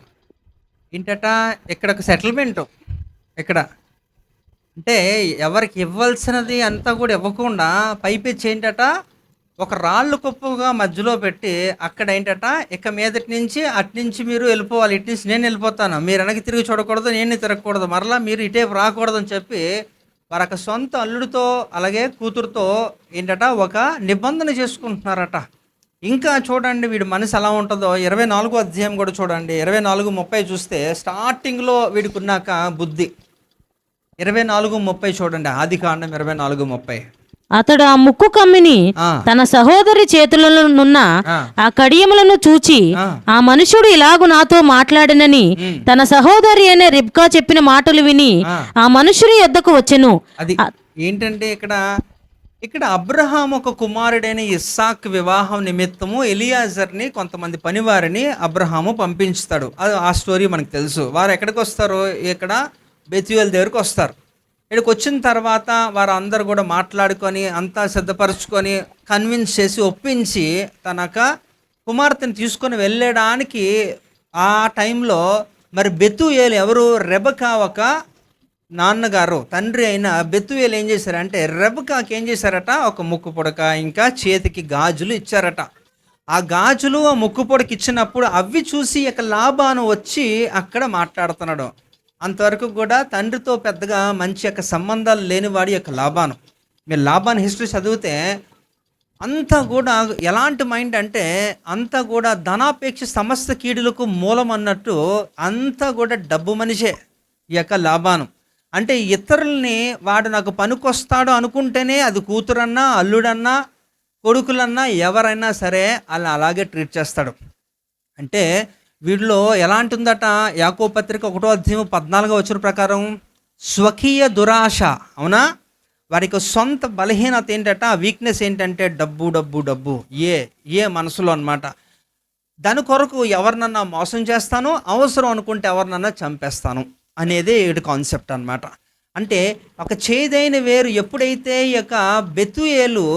ఏంటట, ఇక్కడ ఒక సెటిల్మెంట్. ఇక్కడ అంటే ఎవరికి ఇవ్వాల్సినది అంతా కూడా ఇవ్వకుండా పైపెచ్చి ఏంటట ఒక రాళ్ళు కుప్పగా మధ్యలో పెట్టి అక్కడ ఏంటట, ఇక మీదటి నుంచి అట్నుంచి మీరు వెళ్ళిపోవాలి, ఇటు నుంచి నేను వెళ్ళిపోతాను, మీరు వెనక్కి తిరిగి చూడకూడదు, నేను తిరగకూడదు, మరలా మీరు ఇటేపు రాకూడదు అని చెప్పి వారు ఒక సొంత అల్లుడితో అలాగే కూతురుతో ఏంటట ఒక నిబంధన చేసుకుంటున్నారట. ఇంకా చూడండి వీడి మనసు ఎలా ఉంటుందో. 24వ అధ్యాయం కూడా చూడండి, 24:30 చూస్తే స్టార్టింగ్లో వీడికి ఉన్నాక బుద్ధి. 24:30 చూడండి, ఆదికాండం 24:30. అతడు ఆ ముక్కు కమ్మిని ఆ. తన సహోదరి చేతులలోనున్న ఆ. ఆ కడియములను చూచి ఆ. ఆ మనుషుడు ఇలాగు నాతో మాట్లాడినని తన సహోదరి అయిన రిబ్కా చెప్పిన మాటలు విని ఆ. ఆ మనుషుని యొద్దకు వచ్చెను. అది ఏంటంటే ఇక్కడ అబ్రహాం ఒక కుమారుడైన ఇస్సాక్ వివాహం నిమిత్తము ఎలియాజర్ని కొంతమంది పనివారిని అబ్రహాము పంపించుతాడు. అది ఆ స్టోరీ మనకు తెలుసు. వారు ఎక్కడికి వస్తారు? ఇక్కడ బెతుయేల్ దగ్గరికి వస్తారు. ఇక్కడికి వచ్చిన తర్వాత వారు అందరు కూడా మాట్లాడుకొని అంతా సిద్ధపరచుకొని కన్విన్స్ చేసి ఒప్పించి తనక కుమార్తెను తీసుకొని వెళ్ళడానికి ఆ టైంలో మరి బెతుయేలు ఎవరు? రెబకా ఒక నాన్నగారు తండ్రి అయిన బెతుయేలు ఏం చేశారంటే రెబకాకి ఏం చేశారట? ఒక ముక్కు పుడక ఇంకా చేతికి గాజులు ఇచ్చారట. ఆ గాజులు ఆ ముక్కు పుడక ఇచ్చినప్పుడు అవి చూసి ఇక లాబాను వచ్చి అక్కడ మాట్లాడుతున్నాడు. అంతవరకు కూడా తండ్రితో పెద్దగా మంచి యొక్క సంబంధాలు లేనివాడి యొక్క లాబాను. మీరు లాబాన్ హిస్టరీ చదివితే అంతా కూడా ఎలాంటి మైండ్ అంటే అంతా కూడా ధనాపేక్ష సమస్త కీడులకు మూలం అన్నట్టు అంతా కూడా డబ్బు మనిషే ఈ యొక్క లాబాను. అంటే ఇతరుల్ని వాడు నాకు పనికొస్తాడు అనుకుంటేనే, అది కూతురన్నా అల్లుడన్నా కొడుకులన్నా ఎవరైనా సరే అలా అలాగే ట్రీట్ చేస్తాడు. అంటే వీడిలో ఎలాంటి ఉందట? యాకోబు పత్రిక 1వ అధ్యాయం 14వ వచనం ప్రకారం స్వకీయ దురాశ. అవునా? వారికి సొంత బలహీనత ఏంటట? ఆ వీక్నెస్ ఏంటంటే డబ్బు డబ్బు డబ్బు ఏ మనసులో అన్నమాట. దాని కొరకు ఎవరినన్నా మోసం చేస్తాను, అవసరం అనుకుంటే ఎవరినన్నా చంపేస్తాను అనేది ఈ కాన్సెప్ట్ అన్నమాట. అంటే ఒక చేదైన వేరు ఎప్పుడైతే ఈ యొక్క బెతుయేలు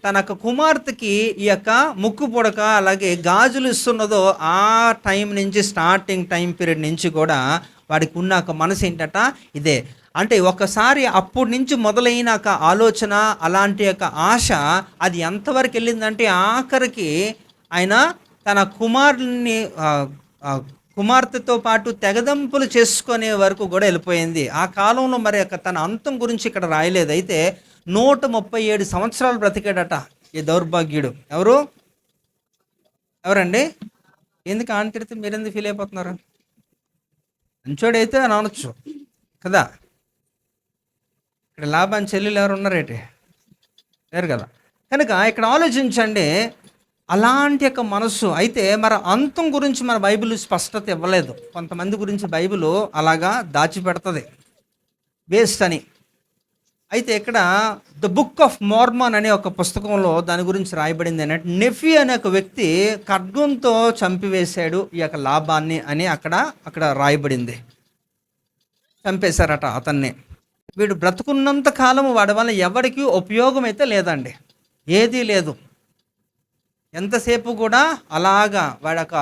తన యొక్క కుమార్తెకి ఈ యొక్క ముక్కు పుడక అలాగే గాజులు ఇస్తున్నదో ఆ టైం నుంచి, స్టార్టింగ్ టైం పీరియడ్ నుంచి కూడా వాడికి ఉన్న ఒక మనసు ఏంటట ఇదే. అంటే ఒకసారి అప్పటి నుంచి మొదలైన ఒక ఆలోచన, అలాంటి యొక్క ఆశ అది ఎంతవరకు వెళ్ళిందంటే ఆఖరికి ఆయన తన కుమార్తెతో పాటు తెగదంపులు చేసుకునే వరకు కూడా వెళ్ళిపోయింది. ఆ కాలంలో మరి తన అంతం గురించి ఇక్కడ రాయలేదు. అయితే 137 సంవత్సరాలు బ్రతికాడట ఈ దౌర్భాగ్యుడు. ఎవరండి? ఎందుకు ఆంతిడితే మీరెందుకు ఫీల్ అయిపోతున్నారు? మంచోడైతే అని అనొచ్చు కదా. ఇక్కడ లాభాన్ని చెల్లెలు ఎవరు ఉన్నారేంటి? లేరు కదా. కనుక ఇక్కడ ఆలోచించండి, అలాంటి యొక్క మనస్సు. అయితే మరి అంతం గురించి మన బైబిల్ స్పష్టత ఇవ్వలేదు. కొంతమంది గురించి బైబిల్ అలాగా దాచిపెడుతుంది వేస్ట్ అని. అయితే ఇక్కడ ద బుక్ ఆఫ్ మోర్మన్ అనే ఒక పుస్తకంలో దాని గురించి రాయబడింది ఏంటంటే నెఫీ అనే ఒక వ్యక్తి ఖడ్గంతో చంపివేశాడు ఈ యొక్క లాభాన్ని అని అక్కడ రాయబడింది. చంపేశారట అతన్ని. వీడు బ్రతుకున్నంత కాలం వాడి వల్ల ఎవరికి ఉపయోగం అయితే లేదండి, ఏదీ లేదు. ఎంతసేపు కూడా అలాగా వాడొక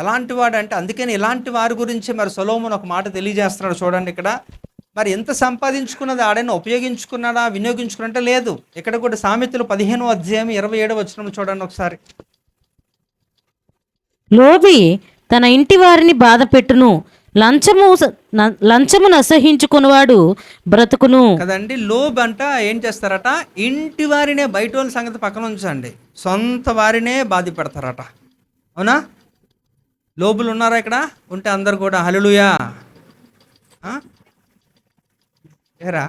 ఎలాంటి వాడు అంటే, అందుకని ఇలాంటి వారి గురించి మరి సొలొమోను ఒక మాట తెలియజేస్తున్నాడు. చూడండి ఇక్కడ, మరి ఎంత సంపాదించుకున్నది ఆడైనా ఉపయోగించుకున్నాడా, వినియోగించుకున్నట్టే లేదు. ఇక్కడ కూడా సామెతలు 15వ అధ్యాయం 27వ వచనం చూడండి ఒకసారి. లోబి తన ఇంటి వారిని బాధ పెట్టును, లంచమును అసహించుకున్నవాడు బ్రతుకును కదండి. లోబ్ అంట ఏం చేస్తారట? ఇంటి వారినే, బయట వాళ్ళ సంగతి పక్కన ఉంచండి, సొంత వారినే బాధ పెడతారట. అవునా? లోబులు ఉన్నారా ఇక్కడ? ఉంటే అందరు కూడా హల్లెలూయా ఏరా,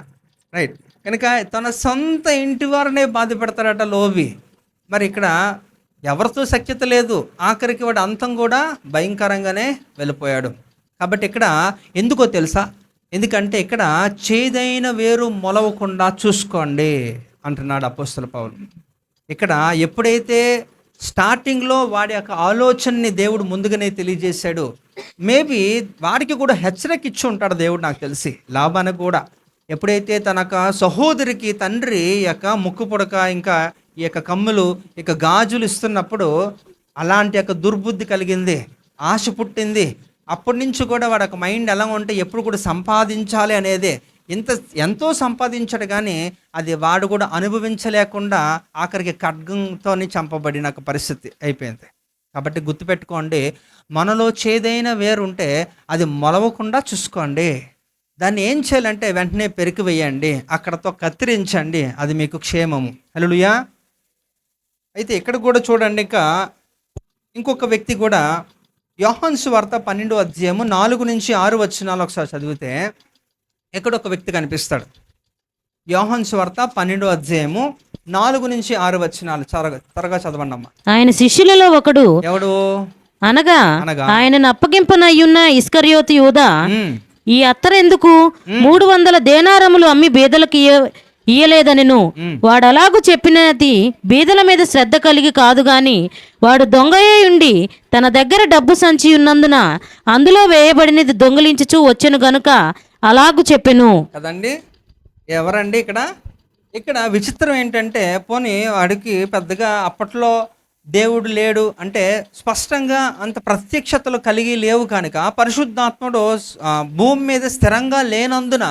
రైట్. కనుక తన సొంత ఇంటి వారినే బాధ పెడతారట లోబి. మరి ఇక్కడ ఎవరితో సఖ్యత లేదు, ఆఖరికి వాడు అంతం కూడా భయంకరంగానే వెళ్ళిపోయాడు. కాబట్టి ఇక్కడ ఎందుకో తెలుసా? ఎందుకంటే ఇక్కడ చేదైన వేరు మొలవకుండా చూసుకోండి అంటున్నాడు అపోస్తలుడు పౌలు. ఇక్కడ ఎప్పుడైతే స్టార్టింగ్లో వాడి యొక్క ఆలోచనని దేవుడు ముందుగానే తెలియజేశాడు, మేబీ వాడికి కూడా హెచ్చరిక ఇచ్చి ఉంటాడు దేవుడు, నాకు తెలిసి లాభానికి కూడా. ఎప్పుడైతే తన సహోదరికి తండ్రి యొక్క ముక్కు పుడక ఇంకా ఈ యొక్క కమ్ములు ఇక గాజులు ఇస్తున్నప్పుడు అలాంటి యొక్క దుర్బుద్ధి కలిగింది, ఆశ పుట్టింది. అప్పటి నుంచి కూడా వాడు ఒక మైండ్ ఎలా ఉంటే ఎప్పుడు కూడా సంపాదించాలి అనేదే. ఎంతో సంపాదించాడు కానీ అది వాడు కూడా అనుభవించలేకుండా ఆఖరికి ఖడ్గంతోని చంపబడిన ఒక పరిస్థితి అయిపోయింది. కాబట్టి గుర్తుపెట్టుకోండి, మనలో చేదైన వేరుంటే అది మొలవకుండా చూసుకోండి. దాన్ని ఏం చేయాలంటే వెంటనే పెరికి వేయండి, అక్కడతో కత్తిరించండి, అది మీకు క్షేమము. హల్లెలూయా. అయితే ఇక్కడ కూడా చూడండి, ఇంకొక వ్యక్తి కూడా యోహాను సువార్త 12వ అధ్యాయము 4-6 వచనాలు ఒకసారి చదివితే ఇక్కడ ఒక వ్యక్తి కనిపిస్తాడు. యోహాను సువార్త 12వ అధ్యాయము 4-6 వచనాలు త్వరగా చదవండి అమ్మా. ఆయన శిష్యులలో ఒకడు ఎవడు అనగా అనగా ఆయనను అప్పగింపనయ్యున్న ఇస్కరియోతు యూదా ఈ అత్తరెందుకు 300 దేనారములు అమ్మి బీదలకు ఇయ్యలేదనెను. వాడు అలాగూ చెప్పినది బీదల మీద శ్రద్ధ కలిగి కాదు గాని వాడు దొంగయే ఉండి తన దగ్గర డబ్బు సంచి ఉన్నందున అందులో వేయబడినది దొంగిలించుచూ వచ్చెను గనుక అలాగూ చెప్పెను కదండి. ఎవరండి ఇక్కడ విచిత్రం ఏంటంటే, పోనీ వాడికి పెద్దగా అప్పట్లో దేవుడు లేడు అంటే స్పష్టంగా అంత ప్రత్యక్షతలు కలిగి లేవు కనుక, పరిశుద్ధాత్ముడు భూమి మీద స్థిరంగా లేనందున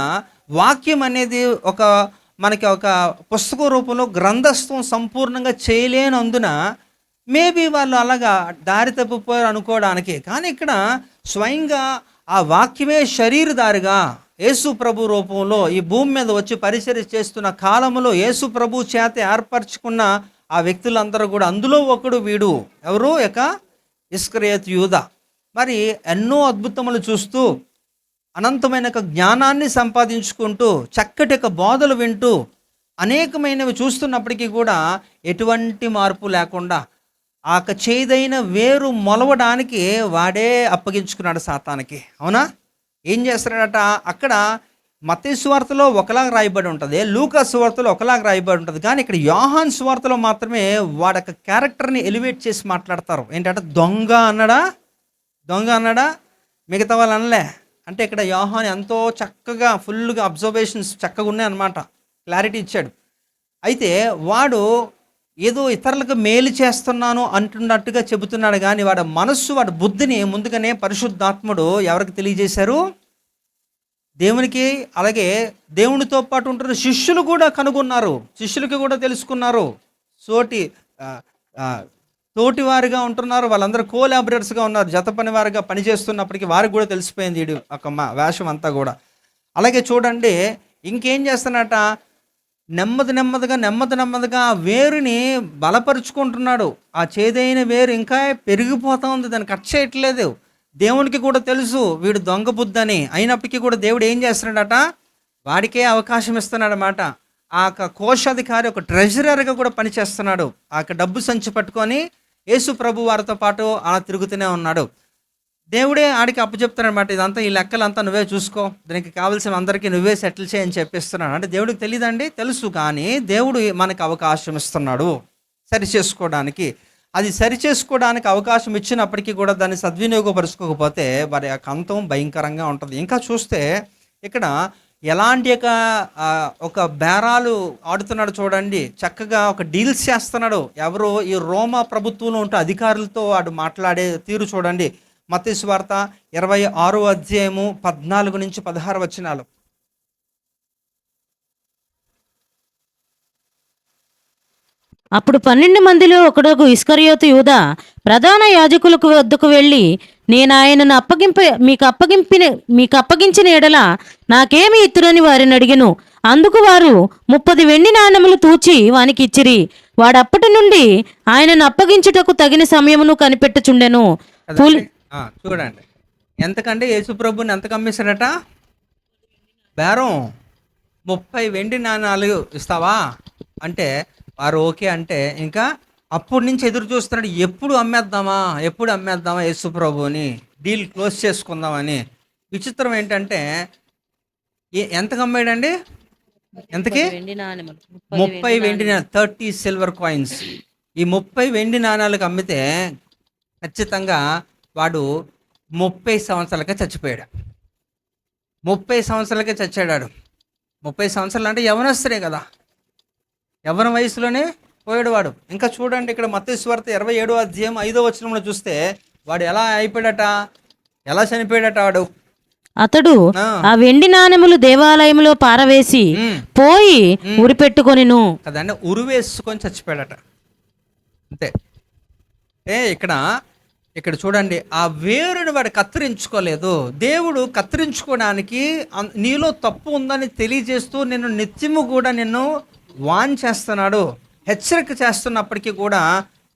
వాక్యం అనేది మనకి ఒక పుస్తక రూపంలో గ్రంథస్థం సంపూర్ణంగా చేయలేనందున మేబీ వాళ్ళు అలాగా దారి తప్పిపోయారు అనుకోవడానికి. కానీ ఇక్కడ స్వయంగా ఆ వాక్యమే శరీరధారిగా యేసు ప్రభు రూపంలో ఈ భూమి మీద వచ్చి పరిచర్య చేస్తున్న కాలంలో యేసు ప్రభు చేత ఏర్పరచుకున్న ఆ వ్యక్తులందరూ కూడా, అందులో ఒకడు వీడు. ఎవరు? ఇస్కరియోతు యూదా. మరి ఎన్నో అద్భుతములు చూస్తూ అనంతమైన జ్ఞానాన్ని సంపాదించుకుంటూ చక్కటి బోధలు వింటూ అనేకమైనవి చూస్తున్నప్పటికీ కూడా ఎటువంటి మార్పు లేకుండా ఆ చేదైన వేరు మొలవడానికి వాడే అప్పగించుకున్నాడు సాతానికి. అవునా? ఏం చేస్తున్నాడట? అక్కడ మత్తయి సువార్తలో ఒకలాగా రాయబడి ఉంటుంది, లూకా సువార్తలో ఒకలాగా రాయబడి ఉంటుంది. కానీ ఇక్కడ యోహాను సువార్తలో మాత్రమే వాడొక క్యారెక్టర్ని ఎలివేట్ చేసి మాట్లాడతారు. ఏంటంటే దొంగ అన్నాడా, మిగతా వాళ్ళు అనలే. అంటే ఇక్కడ యోహాను ఎంతో చక్కగా ఫుల్గా అబ్జర్వేషన్స్ చక్కగా ఉన్నాయన్నమాట, క్లారిటీ ఇచ్చాడు. అయితే వాడు ఏదో ఇతరులకు మేలు చేస్తున్నాను అంటున్నట్టుగా చెబుతున్నాడు. కానీ వాడి మనస్సు, వాడి బుద్ధిని ముందుగానే పరిశుద్ధాత్ముడు ఎవరికి తెలియజేశారు? దేవునికి. అలాగే దేవునితో పాటు ఉంటున్న శిష్యులు కూడా కనుగొన్నారు, శిష్యులకి కూడా తెలుసుకున్నారు. తోటివారిగా ఉంటున్నారు, వాళ్ళందరూ కోలాబరేటర్స్గా ఉన్నారు, జత పనివారిగా పనిచేస్తున్నప్పటికీ వారికి కూడా తెలిసిపోయింది వీడు ఒక వేషం అంతా కూడా. అలాగే చూడండి, ఇంకేం చేస్తున్నట, నెమ్మదిగా వేరుని బలపరుచుకుంటున్నాడు. ఆ చేదైన వేరు ఇంకా పెరిగిపోతూ ఉంది, దాన్ని కట్ చేయట్లేదు. దేవునికి కూడా తెలుసు వీడు దొంగ బుద్ధని. అయినప్పటికీ కూడా దేవుడు ఏం చేస్తున్నాడట, వాడికే అవకాశం ఇస్తున్నాడన్నమాట. ఆ కోశాధికారి ఒక ట్రెజరర్గా కూడా పనిచేస్తున్నాడు. ఆ డబ్బు సంచి పట్టుకొని యేసు ప్రభు వారితో పాటు అలా తిరుగుతూనే ఉన్నాడు. దేవుడే ఆడికి అప్పచెప్తాడనమాట, ఇదంతా ఈ లెక్కలంతా నువ్వే చూసుకో, దీనికి కావాల్సిన అందరికీ నువ్వే సెటిల్ చేయని చెప్పిస్తున్నాడు. అంటే దేవుడికి తెలియదండి, తెలుసు. కానీ దేవుడు మనకు అవకాశం ఇస్తున్నాడు సరి చేసుకోవడానికి. అది సరి చేసుకోవడానికి అవకాశం ఇచ్చినప్పటికీ కూడా దాన్ని సద్వినియోగపరుచుకోకపోతే వారి యొక్క అంతం భయంకరంగా ఉంటుంది. ఇంకా చూస్తే ఇక్కడ ఎలాంటి ఒక బేరాలు ఆడుతున్నాడు చూడండి, చక్కగా ఒక డీల్స్ చేస్తున్నాడు. ఎవరు? ఈ రోమా ప్రభుత్వంలో ఉంటే అధికారులతో వాడు మాట్లాడే తీరు చూడండి. మత్తయి సువార్త 26వ అధ్యాయము 14-16 వచనాలు. అప్పుడు 12 మందిలో ఒకడు ఇస్కరియోతు యూదా ప్రధాన యాజకులకు వద్దకు వెళ్ళి, నేను ఆయనను మీకు అప్పగించిన ఎడల నాకేమి ఇత్తురని వారిని అడిగెను. అందుకు వారు 30 వెండి నాణెములు తూచి వానికి ఇచ్చిరి. వాడప్పటి నుండి ఆయనను అప్పగించుటకు తగిన సమయమును కనిపెట్టుచుండెను. చూడండి, ఎంతకంటే యేసుప్రభుని ఎంతకు అమ్మేశాడట? బేరం 30 వెండి నాణాలు ఇస్తావా అంటే వారు ఓకే అంటే ఇంకా అప్పటి నుంచి ఎదురు చూస్తున్నాడు, ఎప్పుడు అమ్మేద్దామా యేసుప్రభుని, డీల్ క్లోజ్ చేసుకుందామని. విచిత్రం ఏంటంటే ఎంతకు అమ్మాడండి? ఎంతకి? 30 వెండి 30 సిల్వర్ కాయిన్స్. ఈ 30 వెండి నాణాలకు అమ్మితే ఖచ్చితంగా వాడు 30 సంవత్సరాలకే చచ్చిపోయాడు. 30 సంవత్సరాలకే చచ్చాడు. 30 సంవత్సరాలు అంటే యవనస్తుడే కదా, యవ్వన వయసులోనే పోయాడు వాడు. ఇంకా చూడండి, ఇక్కడ మత్తయి సువార్త 27వ అధ్యాయం 5వ వచనంలో చూస్తే వాడు ఎలా అయిపోయాడట, ఎలా చనిపోయాడట వాడు. అతడు ఆ వెండి నాణెములు దేవాలయంలో పారవేసి పోయి ఉరిపెట్టుకొనిను. కదండి, ఉరివేసుకొని చచ్చిపోయాడట అంతే. ఇక్కడ చూడండి, ఆ వేరుని వాడు కత్తిరించుకోలేదు. దేవుడు కత్తిరించుకోవడానికి నీలో తప్పు ఉందని తెలియజేస్తూ నిన్ను నిత్యము కూడా నిన్ను వాన్ చేస్తున్నాడు. హెచ్చరిక చేస్తున్నప్పటికీ కూడా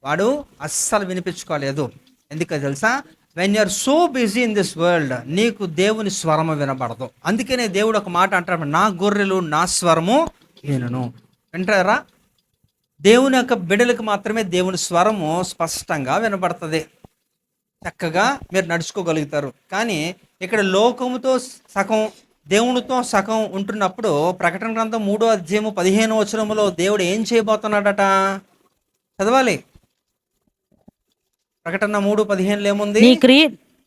వాడు అస్సలు వినిపించుకోలేదు. ఎందుకో తెలుసా? When you are so busy in this world, నీకు దేవుని స్వరము వినబడదు. అందుకనే దేవుడు ఒక మాట అంటాడు, నా గొర్రెలు నా స్వరము వినును. వింటారా? దేవుని యొక్క బిడ్డలకు మాత్రమే దేవుని స్వరము స్పష్టంగా వినబడుతుంది, చక్కగా మీరు నడుచుకోగలుగుతారు. కానీ ఇక్కడ లోకముతో సగం దేవునితో సగం ఉంటున్నప్పుడు ప్రకటన గ్రంథం 3వ అధ్యాయము 15వ వచనములో దేవుడు ఏం చేయబోతున్నాడట? చదవాలి. ప్రకటన 3:15 ఏముంది?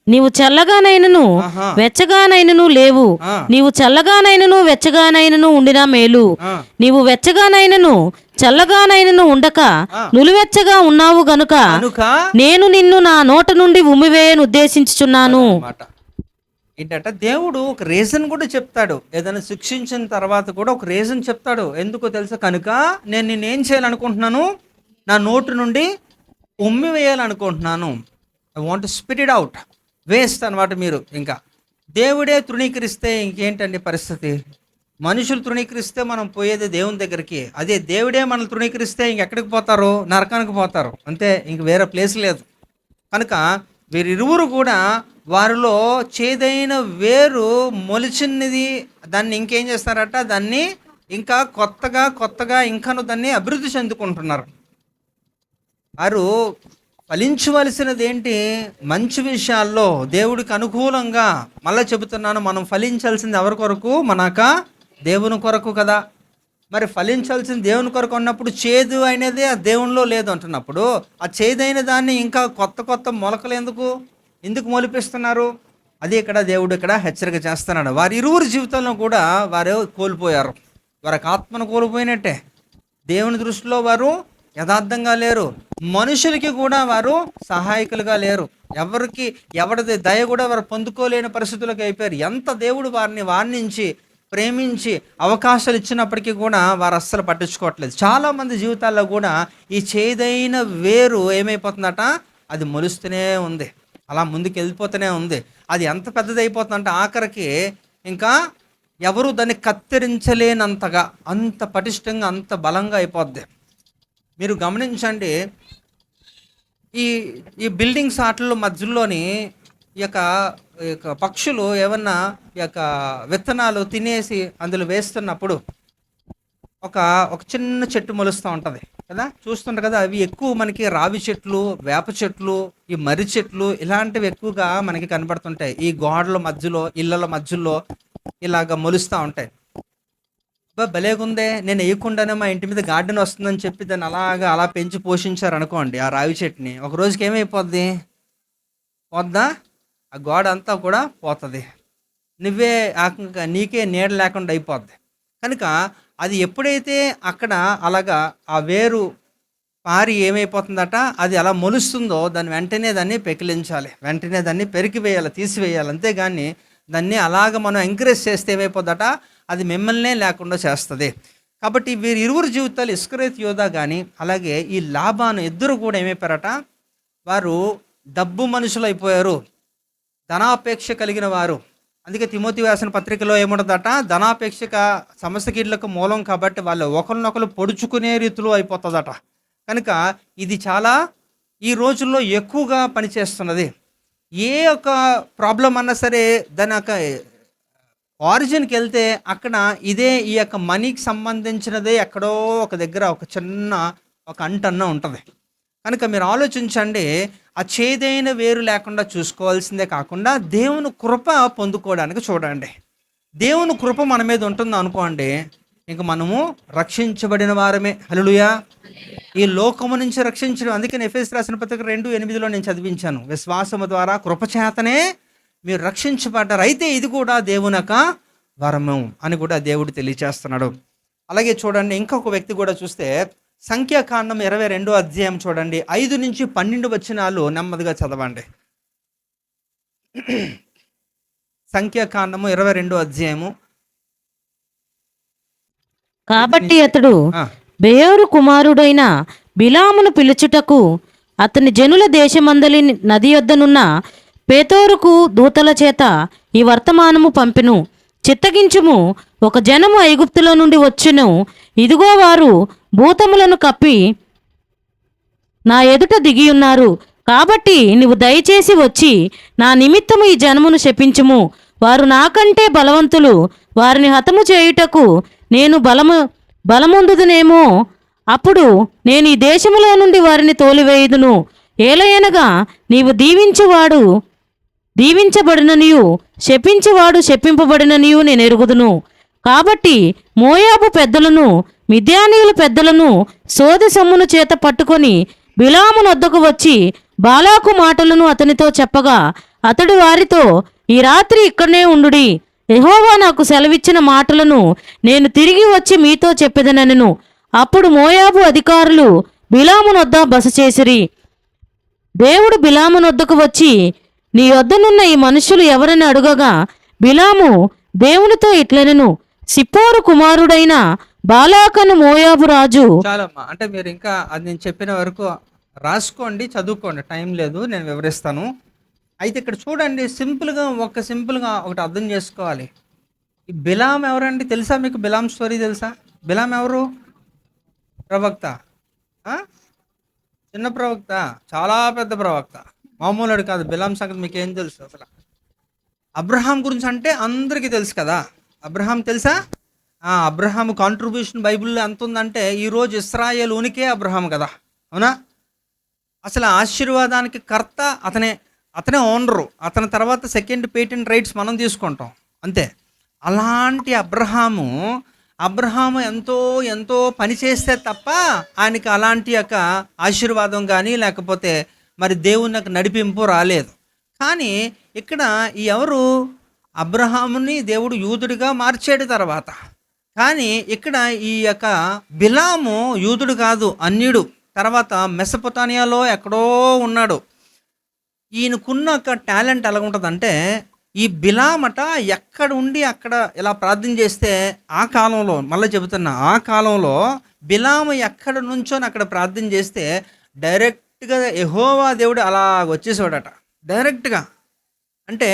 నీవు చల్లగానైనను ఆహా. వెచ్చగానైనను లేవు. ఆ. నీవు చల్లగానైనను వెచ్చగానైనను ఉండినా మేలు. ఆ. నీవు వెచ్చగానైనను చల్లగానైనను ఉండక నులివెచ్చగా ఉన్నావు గనుక కనుక నేను నిన్ను నా నోట నుండి ఉమ్మివేయను ఉద్దేశించుచున్నాను. అన్నమాట. ఏంటంట? దేవుడు ఒక రీజన్ కూడా చెప్తాడు. ఏదైనా శిక్షించిన తర్వాత కూడా ఒక రీజన్ చెప్తాడు. ఎందుకో తెలుసా? కనుక నేను నిన్నేం చేయాలనుకుంటున్నాను? నా నోటు నుండి ఉమ్మి వేయాలనుకుంటున్నాను. I want to spit it out. Waste అనమాట. మీరు ఇంకా దేవుడే తృణీకరిస్తే ఇంకేంటండి పరిస్థితి? మనుషులు తృణీకరిస్తే మనం పోయేది దేవుని దగ్గరికి. అదే దేవుడే మనల్ని తృణీకరిస్తే ఇంకెక్కడికి పోతారు? నరకానికి పోతారు. అంతే, ఇంక వేరే ప్లేస్ లేదు. కనుక వీరిరువురు కూడా వారిలో చేదైన వేరు మొలిచినది, దాన్ని ఇంకేం చేస్తారట? దాన్ని ఇంకా కొత్తగా ఇంకాను దాన్ని అభివృద్ధి చెందుకుంటున్నారు. వారు ఫలించవలసినది ఏంటి? మంచి విషయాల్లో దేవుడికి అనుకూలంగా. మళ్ళీ చెబుతున్నాను, మనం ఫలించాల్సింది ఎవరి కొరకు? మనక దేవుని కొరకు కదా. మరి ఫలించాల్సింది దేవుని కొరకు ఉన్నప్పుడు చేదు అనేది ఆ దేవునిలో లేదు అంటున్నప్పుడు, ఆ చేదైన దాన్ని ఇంకా కొత్త మొలకలు ఎందుకు మొలిపిస్తున్నారు? అది ఇక్కడ దేవుడు ఇక్కడ హెచ్చరిక చేస్తున్నాడు. వారి ఇరువురు జీవితంలో కూడా వారు కోల్పోయారు. వారికి ఆత్మను కోల్పోయినట్టే. దేవుని దృష్టిలో వారు యథార్థంగా లేరు. మనుషులకి కూడా వారు సహాయకులుగా లేరు. ఎవరిది దయ కూడా వారు పొందుకోలేని పరిస్థితులకు అయిపోయారు. ఎంత దేవుడు వారిని వార్నించి ప్రేమించి అవకాశాలు ఇచ్చినప్పటికీ కూడా వారు అస్సలు పట్టించుకోవట్లేదు. చాలామంది జీవితాల్లో కూడా ఈ చేదైన వేరు ఏమైపోతుందట? అది మొలుస్తూనే ఉంది, అలా ముందుకు వెళ్ళిపోతూనే ఉంది. అది ఎంత పెద్దది అయిపోతుందంటే ఆఖరికి ఇంకా ఎవరు దాన్ని కత్తిరించలేనంతగా, అంత పటిష్టంగా, అంత బలంగా అయిపోద్ది. మీరు గమనించండి, ఈ బిల్డింగ్స్ వాటిల్లో మధ్యలోని ఈ యొక్క పక్షులు ఏమన్నా ఈ యొక్క విత్తనాలు తినేసి అందులో వేస్తున్నప్పుడు ఒక చిన్న చెట్టు మొలుస్తూ ఉంటుంది కదా, చూస్తుంటారు కదా. అవి ఎక్కువ మనకి రావి చెట్లు, వేప చెట్లు, ఈ మర్రి చెట్లు ఇలాంటివి ఎక్కువగా మనకి కనబడుతుంటాయి. ఈ గోడల మధ్యలో, ఇళ్ళల మధ్యలో ఇలాగ మొలుస్తూ ఉంటాయి. భలేగుందే, నేను వేయకుండానే మా ఇంటి మీద గార్డెన్ వస్తుందని చెప్పి దాన్ని అలా పెంచి పోషించారు అనుకోండి. ఆ రావి చెట్టుని ఒక రోజుకి ఏమైపోద్ది? పోద్దా? ఆ గోడ అంతా కూడా పోతుంది. నీకే నీడ లేకుండా అయిపోద్ది. కనుక అది ఎప్పుడైతే అక్కడ అలాగా ఆ వేరు పారి ఏమైపోతుందట, అది అలా మొలుస్తుందో దాన్ని వెంటనే దాన్ని పెకిలించాలి, వెంటనే దాన్ని పెరికివేయాలి, తీసివేయాలి. అంతేగాని దాన్ని అలాగ మనం ఎంకరేజ్ చేస్తే ఏమైపోద్దట, అది మిమ్మల్నే లేకుండా చేస్తుంది. కాబట్టి వీరి ఇరువురు జీవితాలు, ఇస్కరేతు యోధా కానీ అలాగే ఈ లాబాను ఇద్దరు కూడా ఏమైపోయారట? వారు డబ్బు మనుషులు అయిపోయారు, ధనాపేక్ష కలిగిన వారు. అందుకే తిమోతి రాసిన పత్రికలో ఏముంటుందట? ధనాపేక్షక సమస్త కీడులకు మూలం కాబట్టి వాళ్ళు ఒకరినొకరు పొడుచుకునే రీతిలో అయిపోతుందట. కనుక ఇది చాలా ఈ రోజుల్లో ఎక్కువగా పనిచేస్తున్నది. ఏ ఒక ప్రాబ్లం అన్నా సరే దాని యొక్క ఆరిజిన్కి వెళ్తే అక్కడ ఇదే ఈ యొక్క మనీకి సంబంధించినదే ఎక్కడో ఒక దగ్గర ఒక చిన్న అంటన్న ఉంటుంది. కనుక మీరు ఆలోచించండి, ఆ చేదైన వేరు లేకుండా చూసుకోవాల్సిందే కాకుండా దేవుని కృప పొందుకోవడానికి చూడండి. దేవుని కృప మన మీద ఉంటుంది అనుకోండి, ఇంక మనము రక్షించబడిన వారమే. హల్లెలూయా. ఈ లోకము నుంచి రక్షించడం. అందుకని ఎఫెసీయులకు రాసిన పత్రిక 2:8 నేను చదివించాను. విశ్వాసము ద్వారా కృపచేతనే మీరు రక్షించబడ్డారు, అయితే ఇది కూడా దేవుని యొక్క వరము అని కూడా దేవుడు తెలియచేస్తున్నాడు. అలాగే చూడండి, ఇంకొక వ్యక్తి కూడా చూస్తే సంఖ్యాకాండం 22వ అధ్యాయం చూడండి, 5 నుంచి 12 వచనాలు నెమ్మదిగా చదవండి. సంఖ్యాకాండము 22వ అధ్యాయము. కాబట్టి అతడు బెయోరు కుమారుడైన బిలామును పిలుచుటకు అతని జనుల దేశమందలి నది యొద్దనున్న పేతోరుకు దూతల చేత ఈ వర్తమానము పంపెను. చిత్తగించుము, ఒక జనము ఐగుప్తులో నుండి వచ్చును. ఇదిగో వారు భూతములను కప్పి నా ఎదుట దిగియున్నారు. కాబట్టి నీవు దయచేసి వచ్చి నా నిమిత్తము ఈ జనమును శపించుము. వారు నాకంటే బలవంతులు, వారిని హతము చేయుటకు నేను బలముందుదునేమో. అప్పుడు నేను ఈ దేశములో నుండి వారిని తోలివేయుదును. ఏలయనగా నీవు దీవించబడిననియు శపించువాడు శపింపబడిననియు నేను ఎరుగుదును. కాబట్టి మోయాబు పెద్దలను మిద్యానీయుల పెద్దలను సోదె సొమ్మును చేత పట్టుకొని బిలాము నొద్దకు వచ్చి బాలాకు మాటలను అతనితో చెప్పగా అతడు వారితో, ఈ రాత్రి ఇక్కడనే ఉండుడి. యెహోవా నాకు సెలవిచ్చిన మాటలను నేను తిరిగి వచ్చి మీతో చెప్పెదనెను. అప్పుడు మోయాబు అధికారులు బిలాము నొద్ద బస చేసిరి. దేవుడు బిలాము నొద్దకు వచ్చి, నీ యొద్దనున్న ఈ మనుషులు ఎవరని అడుగగా బిలాము దేవునితో ఇట్లనెను, సిప్పోరు కుమారుడైన బాలాకను మోయాబు రాజు. చాలమ్మా, అంటే మీరు ఇంకా అది నేను చెప్పిన వరకు రాసుకోండి, చదువుకోండి, టైం లేదు, నేను వివరిస్తాను. అయితే ఇక్కడ చూడండి, సింపుల్గా ఒకటి అర్థం చేసుకోవాలి. ఈ బిలాం ఎవరండి తెలుసా మీకు? బిలాం స్టోరీ తెలుసా? బిలాం ఎవరు? ప్రవక్త. చిన్న ప్రవక్త, చాలా పెద్ద ప్రవక్త, మామూలుడు కాదు. బిలాం సంగతి మీకు ఏం తెలుసు అసలు? అబ్రహాం గురించి అంటే అందరికీ తెలుసు కదా. అబ్రహాం తెలుసా? అబ్రహాం కాంట్రిబ్యూషన్ బైబిల్లో ఎంత ఉందంటే ఈరోజు ఇస్రాయేల్ ఉనికే అబ్రహాం కదా, అవునా? అసలు ఆశీర్వాదానికి కర్త అతనే ఓనరు. అతని తర్వాత సెకండ్ పేటెంట్ రైట్స్ మనం తీసుకుంటాం, అంతే. అలాంటి అబ్రహాము ఎంతో ఎంతో పని చేస్తే తప్ప ఆయనకి అలాంటి యొక్క ఆశీర్వాదం కానీ లేకపోతే మరి దేవుని యొక్క నడిపింపు రాలేదు. కానీ ఇక్కడ ఎవరు? అబ్రహాముని దేవుడు యూదుడిగా మార్చాడు తర్వాత. కానీ ఇక్కడ ఈ యొక్క బిలాము యూదుడు కాదు, అన్యుడు. తర్వాత మెసొపొతామియాలో ఎక్కడో ఉన్నాడు. ఈయనకున్న ఒక టాలెంట్ ఎలాగుంటుందంటే, ఈ బిలామట ఎక్కడ ఉండి అక్కడ ఇలా ప్రార్థన చేస్తే ఆ కాలంలో, మళ్ళీ చెబుతున్నా, ఆ కాలంలో బిలాము ఎక్కడ నుంచోని అక్కడ ప్రార్థన చేస్తే డైరెక్ట్గా యెహోవా దేవుడు అలా వచ్చేసాడట డైరెక్ట్గా. అంటే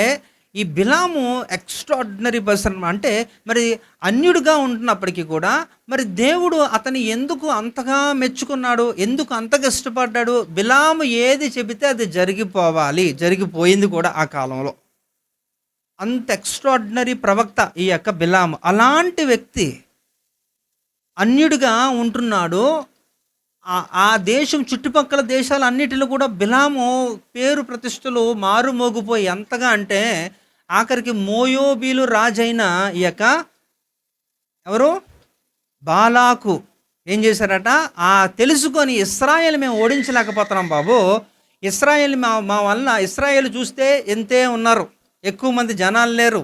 ఈ బిలాము ఎక్స్ట్రాడినరీ పర్సన్. అంటే మరి అన్యుడిగా ఉంటున్నప్పటికీ కూడా మరి దేవుడు అతని ఎందుకు అంతగా మెచ్చుకున్నాడు, ఎందుకు అంతగా ఇష్టపడ్డాడు? బిలాము ఏది చెబితే అది జరిగిపోవాలి, జరిగిపోయింది కూడా ఆ కాలంలో. అంత ఎక్స్ట్రాడినరీ ప్రవక్త ఈ యొక్క బిలాము. అలాంటి వ్యక్తి అన్యుడిగా ఉంటున్నాడు. ఆ దేశం చుట్టుపక్కల దేశాలన్నిటిలో కూడా బిలాము పేరు ప్రతిష్టలు మారుమోగిపోయి ఎంతగా అంటే ఆఖరికి మోయోబీలు రాజైన ఈ యొక్క ఎవరు? బాలాకు ఏం చేశారట? తెలుసుకొని ఇశ్రాయేలు మేము ఓడించలేకపోతున్నాం బాబు, ఇశ్రాయేలు మా వల్ల ఇశ్రాయేలు చూస్తే ఎంతే ఉన్నారు, ఎక్కువ మంది జనాలు లేరు,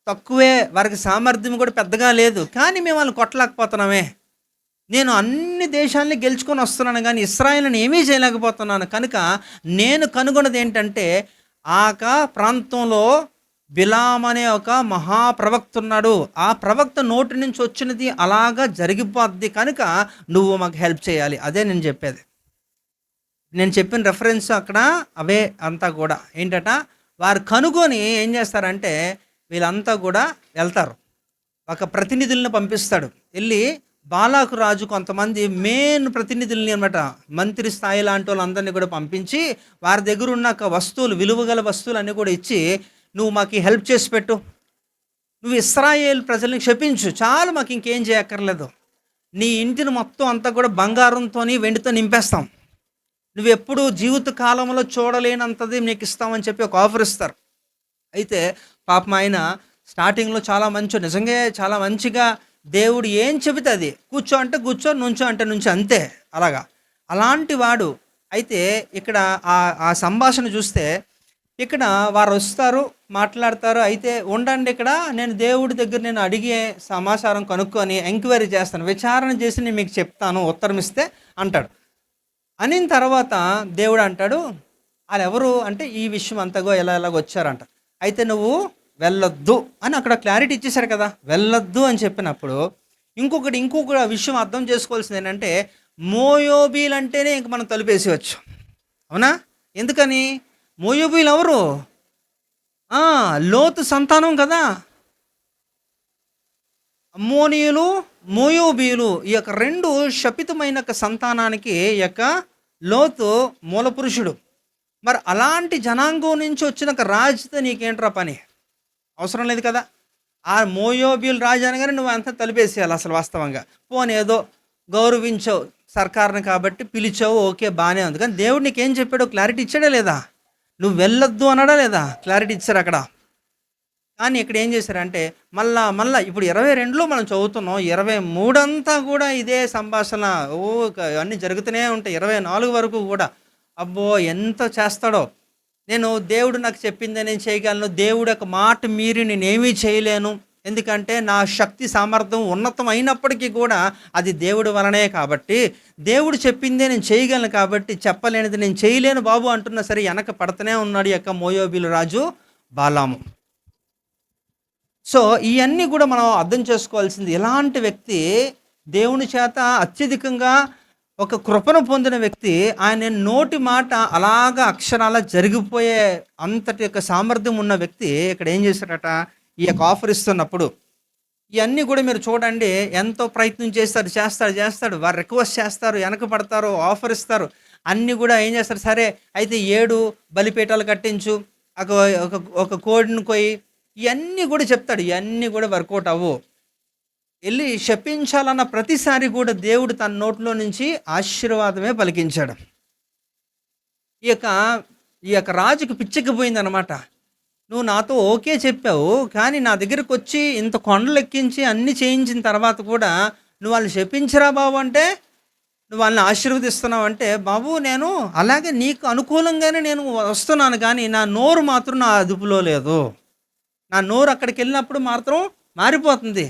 తక్కువే, వారికి సామర్థ్యం కూడా పెద్దగా లేదు, కానీ మేము వాళ్ళని కొట్టలేకపోతున్నామే. నేను అన్ని దేశాలని గెలుచుకొని వస్తున్నాను కానీ ఇశ్రాయేలుని ఏమీ చేయలేకపోతున్నాను. కనుక నేను కనుగొన్నది ఏంటంటే ప్రాంతంలో బిలాం అనే ఒక మహాప్రవక్త ఉన్నాడు. ఆ ప్రవక్త నోటి నుంచి వచ్చినది అలాగా జరిగిపోద్ది, కనుక నువ్వు మాకు హెల్ప్ చేయాలి. అదే నేను చెప్పేది. నేను చెప్పిన రెఫరెన్స్ అక్కడ అవే అంతా కూడా ఏంటట, వారు కనుగొని ఏం చేస్తారంటే వీళ్ళంతా కూడా వెళ్తారు, ఒక ప్రతినిధులను పంపిస్తాడు. వెళ్ళి బాలాకు రాజు కొంతమంది మెయిన్ ప్రతినిధుల్ని అనమాట, మంత్రి స్థాయి లాంటి వాళ్ళందరినీ కూడా పంపించి వారి దగ్గర ఉన్న వస్తువులు, విలువగల వస్తువులు అన్నీ కూడా ఇచ్చి, నువ్వు మాకు హెల్ప్ చేసి పెట్టు, నువ్వు ఇశ్రాయేల్ ప్రజల్ని క్షపించు, చాలు, మాకు ఇంకేం చేయక్కర్లేదు, నీ ఇంటిని మొత్తం అంతా కూడా బంగారంతో వెండితో నింపేస్తాం, నువ్వు ఎప్పుడు జీవిత కాలంలో చూడలేనంతది నీకు ఇస్తామని చెప్పి ఒక ఆఫర్ ఇస్తారు. అయితే పాపం ఆయన స్టార్టింగ్లో చాలా మంచి, నిజంగా చాలా మంచిగా దేవుడు ఏం చెబితే అది, కూర్చో అంటే కూర్చో, నుంచో అంటే నుంచి, అంతే. అలాంటి వాడు. అయితే ఇక్కడ ఆ సంభాషణ చూస్తే ఇక్కడ వారు వస్తారు, మాట్లాడతారు. అయితే ఉండండి ఇక్కడ, నేను దేవుడి దగ్గర నేను అడిగే సమాచారం కనుక్కొని ఎంక్వైరీ చేస్తాను, విచారణ చేసి నేను మీకు చెప్తాను, ఉత్తరం ఇస్తే అంటాడు. అనిన తర్వాత దేవుడు అంటాడు, వాళ్ళు ఎవరు అంటే ఈ విషయం అంతగో ఎలాగ వచ్చారంట. అయితే నువ్వు వెళ్ళొద్దు అని అక్కడ క్లారిటీ ఇచ్చేశారు కదా, వెళ్ళొద్దు అని చెప్పినప్పుడు ఇంకొక విషయం అర్థం చేసుకోవాల్సింది ఏంటంటే, మోయోబీలు అంటేనే ఇంక మనం తలుపేసేవచ్చు, అవునా? ఎందుకని? మోయోబీలు ఎవరు? లోతు సంతానం కదా, అమ్మోనీయులు మోయోబీయులు ఈ యొక్క రెండు శపితమైన యొక్క సంతానానికి ఈ యొక్క లోతు మూల పురుషుడు. మరి అలాంటి జనాంగం నుంచి వచ్చిన ఒక రాజుతో నీకేంట్రా పని? అవసరం లేదు కదా. ఆ మోయోబీయులు రాజు అనగానే నువ్వు అంతా తలిపేసేయాలి. అసలు వాస్తవంగా పోనీ ఏదో గౌరవించావు సర్కారుని కాబట్టి పిలిచావు, ఓకే బాగానే ఉంది. కానీ దేవుడు నీకేం చెప్పాడో క్లారిటీ ఇచ్చాడా లేదా? నువ్వు వెళ్ళొద్దు అన్నాడా లేదా? క్లారిటీ ఇచ్చారు అక్కడ. కానీ ఇక్కడ ఏం చేశారంటే మళ్ళా ఇప్పుడు 22లో మనం చదువుతున్నాం, 23 అంతా కూడా ఇదే సంభాషణ. అన్నీ జరుగుతూనే ఉంటాయి 24 వరకు కూడా. అబ్బో ఎంత చేస్తాడో. దేవుడు నాకు చెప్పిందే నేను చేయగలను, దేవుడు యొక్క మాట మీరి నేనేమీ చేయలేను, ఎందుకంటే నా శక్తి సామర్థ్యం ఉన్నతం అయినప్పటికీ కూడా అది దేవుడి వలనే కాబట్టి, దేవుడు చెప్పిందే నేను చేయగలను కాబట్టి చెప్పలేనిది నేను చేయలేను బాబు అంటున్నా సరే వెనక పడుతూనే ఉన్నాడు ఈ యొక్క మోయోబీల రాజు బాలాము. సో ఇవన్నీ కూడా మనం అర్థం చేసుకోవాల్సింది. ఎలాంటి వ్యక్తి దేవుని చేత అత్యధికంగా ఒక కృపను పొందిన వ్యక్తి, ఆయన నోటి మాట అలాగా అక్షరాల జరిగిపోయే అంతటి యొక్క సామర్థ్యం ఉన్న వ్యక్తి ఇక్కడ ఏం చేశాడట, ఈ యొక్క ఆఫర్ ఇస్తున్నప్పుడు ఇవన్నీ కూడా మీరు చూడండి, ఎంతో ప్రయత్నం చేస్తాడు, వారు రిక్వెస్ట్ చేస్తారు, వెనక పడతారు, ఆఫర్ ఇస్తారు, అన్నీ కూడా ఏం చేస్తారు, సరే అయితే 7 బలిపీఠాలు కట్టించు, ఒక కోడిని కొయ్యి, ఇవన్నీ కూడా చెప్తాడు. ఇవన్నీ కూడా వర్కౌట్ అవ్వు. వెళ్ళి శపించాలన్న ప్రతిసారి కూడా దేవుడు తన నోట్లో నుంచి ఆశీర్వాదమే పలికించాడు. ఈ యొక్క రాజుకు పిచ్చెక్కిపోయిందనమాట. నువ్వు నాతో ఓకే చెప్పావు, కానీ నా దగ్గరకు వచ్చి ఇంత కొండలు ఎక్కించి అన్నీ చేయించిన తర్వాత కూడా నువ్వు వాళ్ళని శపించరా బాబు అంటే, నువ్వు వాళ్ళని ఆశీర్వదిస్తున్నావు అంటే, బాబు నేను అలాగే నీకు అనుకూలంగానే నేను వస్తున్నాను, కానీ నా నోరు మాత్రం నా అదుపులో లేదు. నా నోరు అక్కడికి వెళ్ళినప్పుడు మాత్రం మారిపోతుంది.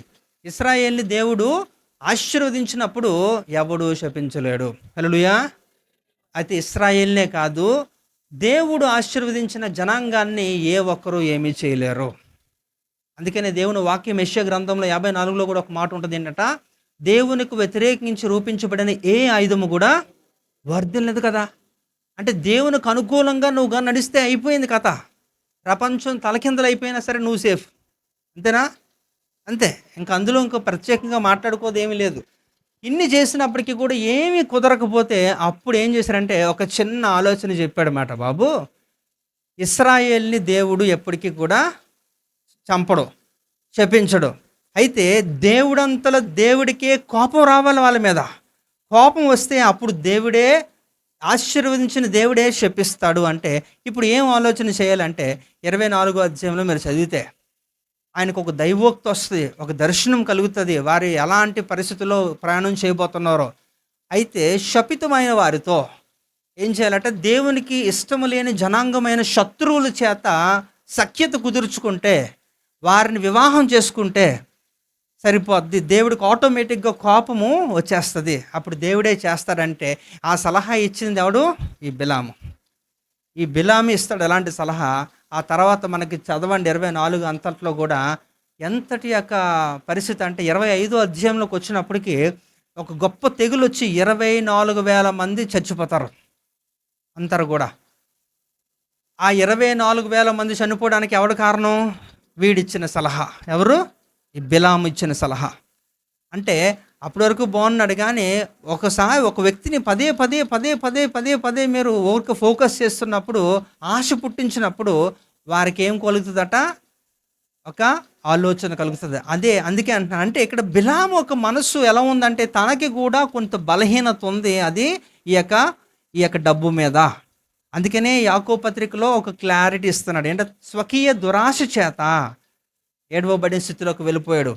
ఇశ్రాయేల్ని దేవుడు ఆశీర్వదించినప్పుడు ఎవడు శపించలేడు. హల్లెలూయా. అయితే ఇశ్రాయేల్నే కాదు, దేవుడు ఆశీర్వదించిన జనాంగాన్ని ఏ ఒక్కరూ ఏమీ చేయలేరు. అందుకనే దేవుని వాక్యం యెషయా గ్రంథంలో 54లో కూడా ఒక మాట ఉంటుంది ఏంటంట, దేవునికి వ్యతిరేకించి రూపించబడిన ఏ ఆయుధము కూడా వర్ధిల్లదు కదా. అంటే దేవునికి అనుకూలంగా నువ్వుగా నడిస్తే అయిపోయింది కథ. ప్రపంచం తలకిందలు అయిపోయినా సరే నువ్వు సేఫ్, అంతేనా? అంతే, ఇంకా అందులో ఇంకా ప్రత్యేకంగా మాట్లాడుకోదు ఏమీ లేదు. ఇన్ని చేసినప్పటికీ కూడా ఏమీ కుదరకపోతే అప్పుడు ఏం చేశారంటే ఒక చిన్న ఆలోచన చెప్పాడన్నమాట, బాబు ఇశ్రాయేల్ని దేవుడు ఎప్పటికీ కూడా చంపడు, శపించడు. అయితే దేవుడికే కోపం రావాలి వాళ్ళ మీద. కోపం వస్తే అప్పుడు దేవుడే ఆశీర్వదించిన దేవుడే శపిస్తాడు. అంటే ఇప్పుడు ఏం ఆలోచన చేయాలంటే 24వ అధ్యాయంలో మీరు చదివితే ఆయనకు ఒక దైవోక్తి వస్తుంది, ఒక దర్శనం కలుగుతుంది, వారు ఎలాంటి పరిస్థితుల్లో ప్రయాణం చేయబోతున్నారో. అయితే శపితమైన వారితో ఏం చేయాలంటే దేవునికి ఇష్టము లేని జనాంగమైన శత్రువుల చేత సఖ్యత కుదుర్చుకుంటే, వారిని వివాహం చేసుకుంటే సరిపోద్ది. దేవుడికి ఆటోమేటిక్గా కోపము వచ్చేస్తుంది. అప్పుడు దేవుడే చేస్తాడంటే ఆ సలహా ఇచ్చింది ఎవడు? ఈ బిలాము ఇస్తాడు ఎలాంటి సలహా. ఆ తర్వాత మనకి చదవండి 24 అంతట్లో కూడా ఎంతటి యొక్క పరిస్థితి అంటే 25వ అధ్యాయంలోకి వచ్చినప్పటికీ ఒక గొప్ప తెగులు వచ్చి 24,000 మంది చచ్చిపోతారు అందరు కూడా. ఆ 24,000 మంది చనిపోవడానికి ఎవడు కారణం? వీడిచ్చిన సలహా. ఎవరు? ఈ బిలాము ఇచ్చిన సలహా. అంటే అప్పటి వరకు బాగున్నాడు, కానీ ఒకసారి ఒక వ్యక్తిని పదే మీరు ఊరికి ఫోకస్ చేస్తున్నప్పుడు, ఆశ పుట్టించినప్పుడు వారికి ఏం కలుగుతుందట? ఒక ఆలోచన కలుగుతుంది. అందుకే అంటున్నాను, అంటే ఇక్కడ బిలాము ఒక మనస్సు ఎలా ఉందంటే తనకి కూడా కొంత బలహీనత ఉంది, అది ఈ యొక్క డబ్బు మీద. అందుకనే యాకోబు పత్రికలో ఒక క్లారిటీ ఇస్తున్నాడు, ఏంటంటే స్వకీయ దురాశ చేత ఏడవబడిన స్థితిలోకి వెళ్ళిపోయాడు.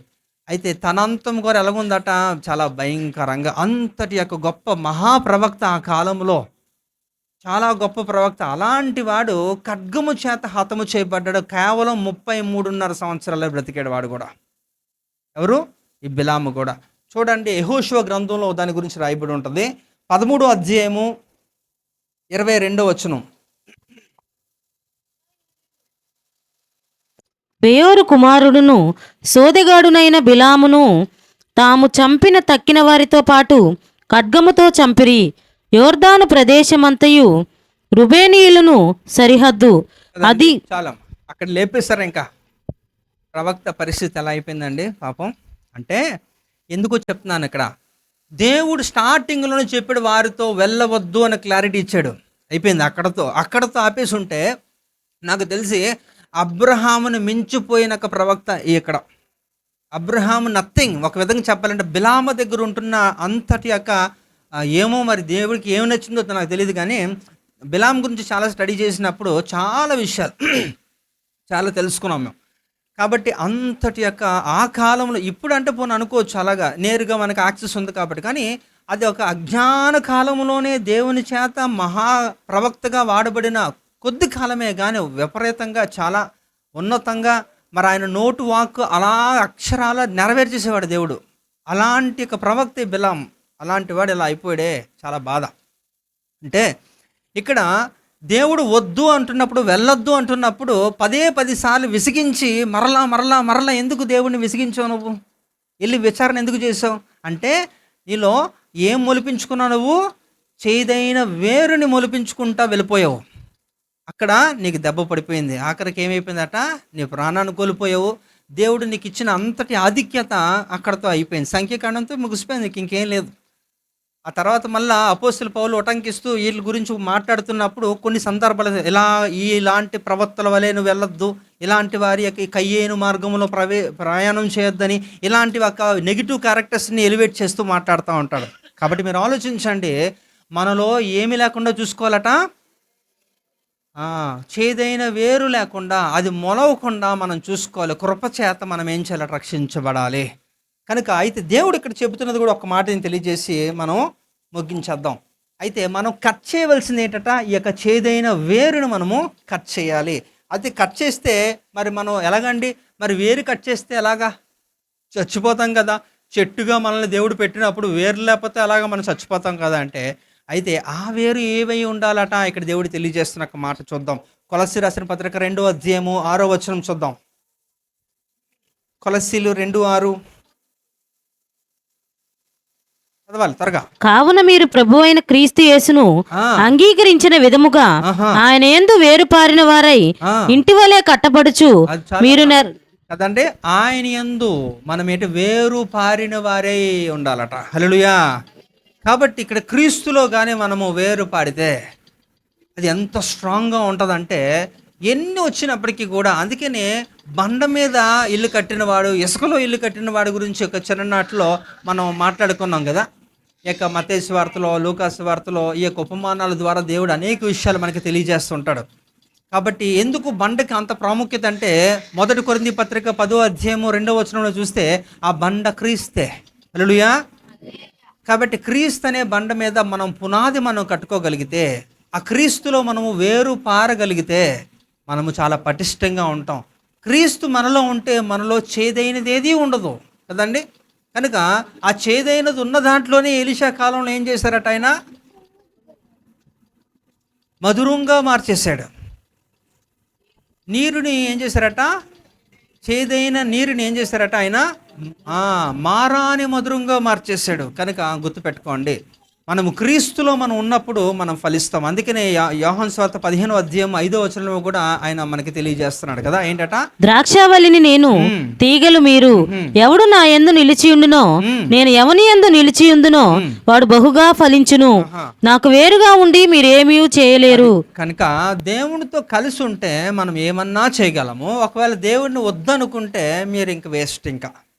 అయితే తనంతం కూడా ఎలాగుందట? చాలా భయంకరంగా. అంతటి యొక్క గొప్ప మహాప్రవక్త ఆ కాలంలో, చాలా గొప్ప ప్రవక్త. అలాంటి వాడు ఖడ్గము చేత హతము చేయబడ్డాడు. కేవలం 33.5 సంవత్సరాలు బ్రతికాడు వాడు కూడా. ఎవరు? ఈ బిలాము కూడా. చూడండి యెహోషువ గ్రంథంలో దాని గురించి రాయబడి ఉంటుంది. 13వ అధ్యాయము 22వ వచనం. బెయోరు కుమారుడును సోదెగాడునైన బిలామును తాము చంపిన తక్కిన వారితో పాటు ఖడ్గముతో చంపిరి. యోర్దాను ప్రదేశమంతయు రుబేనీయులను సరిహద్దు. అది చాలా అక్కడ లేపేస్తారు. ఇంకా ప్రవక్త పరిస్థితి ఎలా అయిపోయిందండి పాపం. అంటే ఎందుకో చెప్తున్నాను ఇక్కడ. దేవుడు స్టార్టింగ్‌లోనే చెప్పాడు వారితో వెళ్ళవద్దు అని క్లారిటీ ఇచ్చాడు. అయిపోయింది అక్కడతో ఆపేసి ఉంటే నాకు తెలిసి అబ్రహామును మించిపోయిన ఒక ప్రవక్త ఇక్కడ. అబ్రహాము నథింగ్. ఒక విధంగా చెప్పాలంటే బిలామ దగ్గర ఉంటున్న అంతటి యొక్క ఏమో మరి దేవుడికి ఏమి నచ్చిందో నాకు తెలియదు, కానీ బిలాం గురించి చాలా స్టడీ చేసినప్పుడు చాలా విషయాలు చాలా తెలుసుకున్నాం మేము. కాబట్టి అంతటి యొక్క ఆ కాలంలో ఇప్పుడు అంటే పోనీ అనుకోవచ్చు అలాగా నేరుగా మనకు యాక్సెస్ ఉంది కాబట్టి, కానీ అది ఒక అజ్ఞాన కాలంలోనే దేవుని చేత మహా ప్రవక్తగా వాడబడిన కొద్ది కాలమే, కానీ విపరీతంగా చాలా ఉన్నతంగా మరి ఆయన నోటు వాక్కు అలా అక్షరాల నెరవేర్చేసేవాడు దేవుడు. అలాంటి ఒక ప్రవక్త బిలాం. అలాంటి వాడు ఇలా అయిపోయాడే, చాలా బాధ. అంటే ఇక్కడ దేవుడు వద్దు అంటున్నప్పుడు, వెళ్ళొద్దు అంటున్నప్పుడు 10 సార్లు విసిగించి మరలా ఎందుకు దేవుడిని విసిగించావు నువ్వు? వెళ్ళి విచారణ ఎందుకు చేసావు అంటే, నీలో ఏం మొలిపించుకున్నావు నువ్వు? చేదైన వేరుని మొలిపించుకుంటా వెళ్ళిపోయావు. అక్కడ నీకు దెబ్బ పడిపోయింది. ఆఖరికి ఏమైపోయిందట? నీ ప్రాణాన్ని కోల్పోయావు. దేవుడు నీకు ఇచ్చిన అంతటి ఆధిక్యత అక్కడతో అయిపోయింది. సంఖ్యాకాండంతో ముగిసిపోయింది, నీకు ఇంకేం లేదు. ఆ తర్వాత మళ్ళీ అపోస్తలుల పౌలు ఉటంకిస్తూ వీళ్ళ గురించి మాట్లాడుతున్నప్పుడు కొన్ని సందర్భాలు ఇలాంటి ప్రవక్తల వలె నువ్వు వెళ్ళొద్దు, ఇలాంటి వారి యొక్క కయ్యేను మార్గంలో ప్రయాణం చేయొద్దని, ఇలాంటి ఒక నెగిటివ్ క్యారెక్టర్స్ని ఎలివేట్ చేస్తూ మాట్లాడుతూ ఉంటాడు. కాబట్టి మీరు ఆలోచించండి, మనలో ఏమి లేకుండా చూసుకోవాలట? చేదైన వేరు లేకుండా, అది మొలవకుండా మనం చూసుకోవాలి. కృపచేత మనం ఏం చేయాలి? రక్షించబడాలి. కనుక అయితే దేవుడు ఇక్కడ చెబుతున్నది కూడా ఒక మాటని తెలియజేసి మనం ముగించేద్దాం. అయితే మనం కట్ చేయవలసింది ఏంటట? ఈ యొక్క చేదైన వేరును మనము కట్ చేయాలి. అది కట్ చేస్తే మరి మనం ఎలాగండి? మరి వేరు కట్ చేస్తే ఎలాగా? చచ్చిపోతాం కదా. చెట్టుగా మనల్ని దేవుడు పెట్టినప్పుడు వేరు లేకపోతే అలాగా మనం చచ్చిపోతాం కదా. అంటే అయితే ఆ వేరు ఏవై ఉండాలట? ఇక్కడ దేవుడు తెలియజేస్తున్న ఒక మాట చూద్దాం. కొలస్సీ రాసిన పత్రిక 2వ అధ్యాయము 6వ వచనం చూద్దాం. కొలస్సీలు 2:6 చదవాలి త్వరగా. కావున మీరు ప్రభు అయిన క్రీస్తు యేసును అంగీకరించిన విధముగా ఆయన యందు వేరు పారిన వారై ఇంటి వలె కట్టబడుచు మీరు కదండి. ఆయన యందు మనం ఏంటి? వేరు పారిన వారై ఉండాలట. హల్లెలూయా. కాబట్టి ఇక్కడ క్రీస్తులో కానీ మనము వేరు పాడితే అది ఎంత స్ట్రాంగ్గా ఉంటుందంటే ఎన్ని వచ్చినప్పటికీ కూడా. అందుకనే బండ మీద ఇల్లు కట్టినవాడు, ఇసుకలో ఇల్లు కట్టినవాడు గురించి ఒక చిన్ననాటిలో మనం మాట్లాడుకున్నాం కదా. ఈ యొక్క మత్తయి సువార్తలో, లూకా సువార్తలో ఈ యొక్క ఉపమానాల ద్వారా దేవుడు అనేక విషయాలు మనకి తెలియజేస్తుంటాడు. కాబట్టి ఎందుకు బండకి అంత ప్రాముఖ్యత అంటే, 1 కొరింథీ పత్రిక 10వ అధ్యాయము 2వ వచనంలో చూస్తే ఆ బండ క్రీస్తే. హల్లెలూయా. కాబట్టి క్రీస్తు అనే బండ మీద మనం పునాది మనం కట్టుకోగలిగితే, ఆ క్రీస్తులో మనము వేరు పారగలిగితే మనము చాలా పటిష్టంగా ఉంటాం. క్రీస్తు మనలో ఉంటే మనలో చేదైనది ఏదీ ఉండదు కదండి. కనుక ఆ చేదైనది ఉన్న దాంట్లోనే ఎలీషా కాలంలో ఏం చేశారట? ఆయన మధురంగా మార్చేశాడు. నీరుని ఏం చేశారట? చేదైన నీరుని ఏం చేశారట? ఆయన మారాని మధురంగా మార్చేశాడు. కనుక గుర్తుపెట్టుకోండి, మనము క్రీస్తులో మనం ఉన్నప్పుడు మనం ఫలిస్తాం. అందుకనే యోహాను సువార్త 15వ అధ్యాయం 5వ వచనంలో కూడా ఆయన మనకి తెలియజేస్తున్నాడు కదా. ఏంటట? ద్రాక్షావల్లిని నేను, తీగలు మీరు. ఎవడు నా యందు నిలిచియుండునో, నేను ఎవని యందు నిలిచియుందునో వాడు బహుగా ఫలించును. నాకు వేరుగా ఉండి మీరేమీ చేయలేరు. కనుక దేవునితో కలిసి ఉంటే మనం ఏమన్నా చేయగలము. ఒకవేళ దేవుడిని వద్దనుకుంటే మీరు ఇంక వేస్ట్.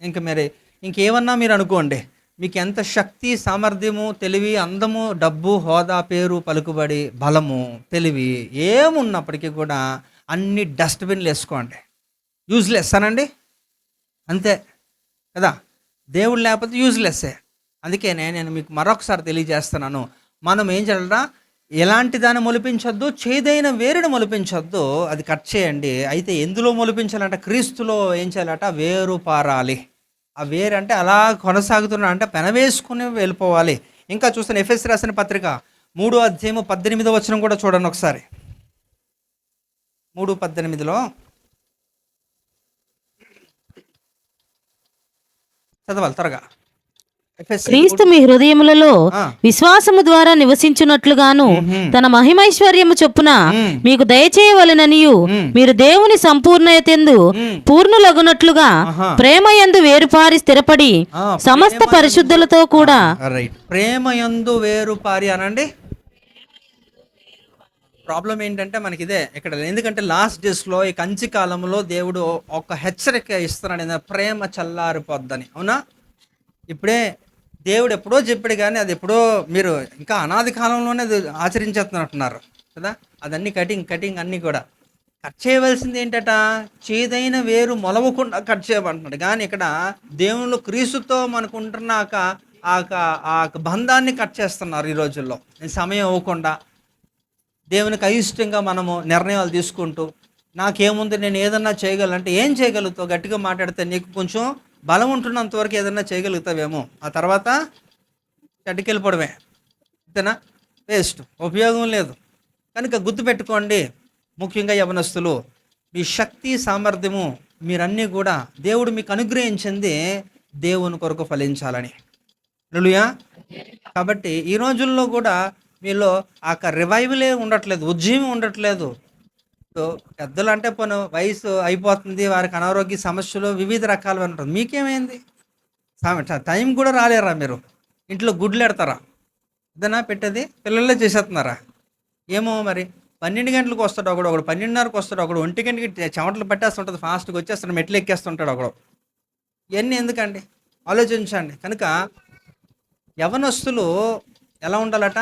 ఇంకా మీరు ఇంకేమన్నా మీరు అనుకోండి, మీకు ఎంత శక్తి, సామర్థ్యము, తెలివి, అందము, డబ్బు, హోదా, పేరు, పలుకుబడి, బలము, తెలివి ఏమున్నప్పటికీ కూడా అన్ని డస్ట్బిన్లు వేసుకోండి. యూజ్లెస్ అనండి, అంతే కదా. దేవుడు లేకపోతే యూజ్లెస్సే. అందుకే నేను మీకు మరొకసారి తెలియజేస్తున్నాను, మనం ఏం చేయాలరా? ఎలాంటి దాన్ని మొలిపించొద్దు, చేదైన వేరుని మొలిపించొద్దు, అది కట్ చేయండి. అయితే ఎందులో మొలిపించాలంటే క్రీస్తులో ఏం చేయాలట? వేరు పారాలి. ఆ వేరు అంటే అలా కొనసాగుతున్నా అంటే పెనవేసుకుని వెళ్ళిపోవాలి. ఇంకా చూస్తాను ఎఫెసీ రాసిన పత్రిక 3వ అధ్యాయము 18వ వచనం కూడా చూడండి ఒకసారి. 3:18 చదవాలి త్వరగా. ఎఫెసీ క్రీస్తు మీ హృదయములలో ఆ. విశ్వాసము ద్వారా నివసించున్నట్లుగాను తన మహిమైశ్వర్యము చొప్పున మీకు దయచేయవలెననియు మీరు దేవుని సంపూర్ణయతెందు పూర్ణులగునట్లుగా ఆహా. ప్రేమయందు వేరుపారి స్థిరపడి సమస్త పరిశుద్ధులతో కూడా రైట్. ప్రేమయందు వేరు పారి అనండి. ప్రాబ్లం ఏంటంటే మనకి ఇదే ఇక్కడ, ఎందుకంటే లాస్ట్ డేస్లో ఈ కంచి కాలంలో దేవుడు ఒక హెచ్చరిక ఇస్తున్నాడు, ప్రేమ చల్లారిపోద్దని. అవునా? ఇప్పుడే దేవుడు ఎప్పుడో చెప్పాడు, కానీ అది ఎప్పుడో మీరు ఇంకా అనాది కాలంలోనే అది ఆచరించేస్తున్నట్టున్నారు కదా. అదన్నీ కటింగ్ అన్నీ కూడా కట్ చేయవలసింది ఏంటట, చేదైన వేరు మొలవకుండా కట్ చేయమంటున్నాడు. కానీ ఇక్కడ దేవుళ్ళు క్రీస్తుతో మనకు ఉంటున్నాక ఆ బంధాన్ని కట్ చేస్తున్నారు ఈ రోజుల్లో. సమయం ఇవ్వకుండా దేవునికి అయిష్టంగా మనము నిర్ణయాలు తీసుకుంటూ, నాకేముంది నేను ఏదన్నా చేయగలంటే ఏం చేయగలుగుతావు? గట్టిగా మాట్లాడితే నీకు కొంచెం బలం ఉంటున్నంత వరకు ఏదన్నా చేయగలుగుతావేమో, ఆ తర్వాత చెడ్డకెళ్ళిపోవడమే. అంతేనా? వేస్ట్, ఉపయోగం లేదు. కనుక గుర్తుపెట్టుకోండి, ముఖ్యంగా యవనస్తులు, మీ శక్తి సామర్థ్యము మీరన్నీ కూడా దేవుడు మీకు అనుగ్రహించింది దేవుని కొరకు ఫలించాలని. హల్లెలూయా. కాబట్టి ఈ రోజుల్లో కూడా మీలో ఆ రివైవలే ఉండట్లేదు, ఉద్యమం ఉండట్లేదు. పెద్దలు అంటే పోను వయసు అయిపోతుంది, వారికి అనారోగ్య సమస్యలు వివిధ రకాలు ఉంటుంది. మీకేమైంది? టైం కూడా రాలేరా మీరు? ఇంట్లో గుడ్లు ఎడతారా? ఇదేనా పెట్టేది? పిల్లలే చేసేస్తున్నారా? ఏమో మరి. 12 గంటలకు వస్తాడు ఒకడు, 12:30కి వస్తాడు ఒకడు, 1 గంటకి చెమటలు పట్టేస్తుంటుంది, ఫాస్ట్గా వచ్చేస్తాడు, మెట్లు ఎక్కేస్తుంటాడు ఒకడు. ఇవన్నీ ఎందుకండి? ఆలోచించండి. కనుక యవనస్తులు ఎలా ఉండాలట?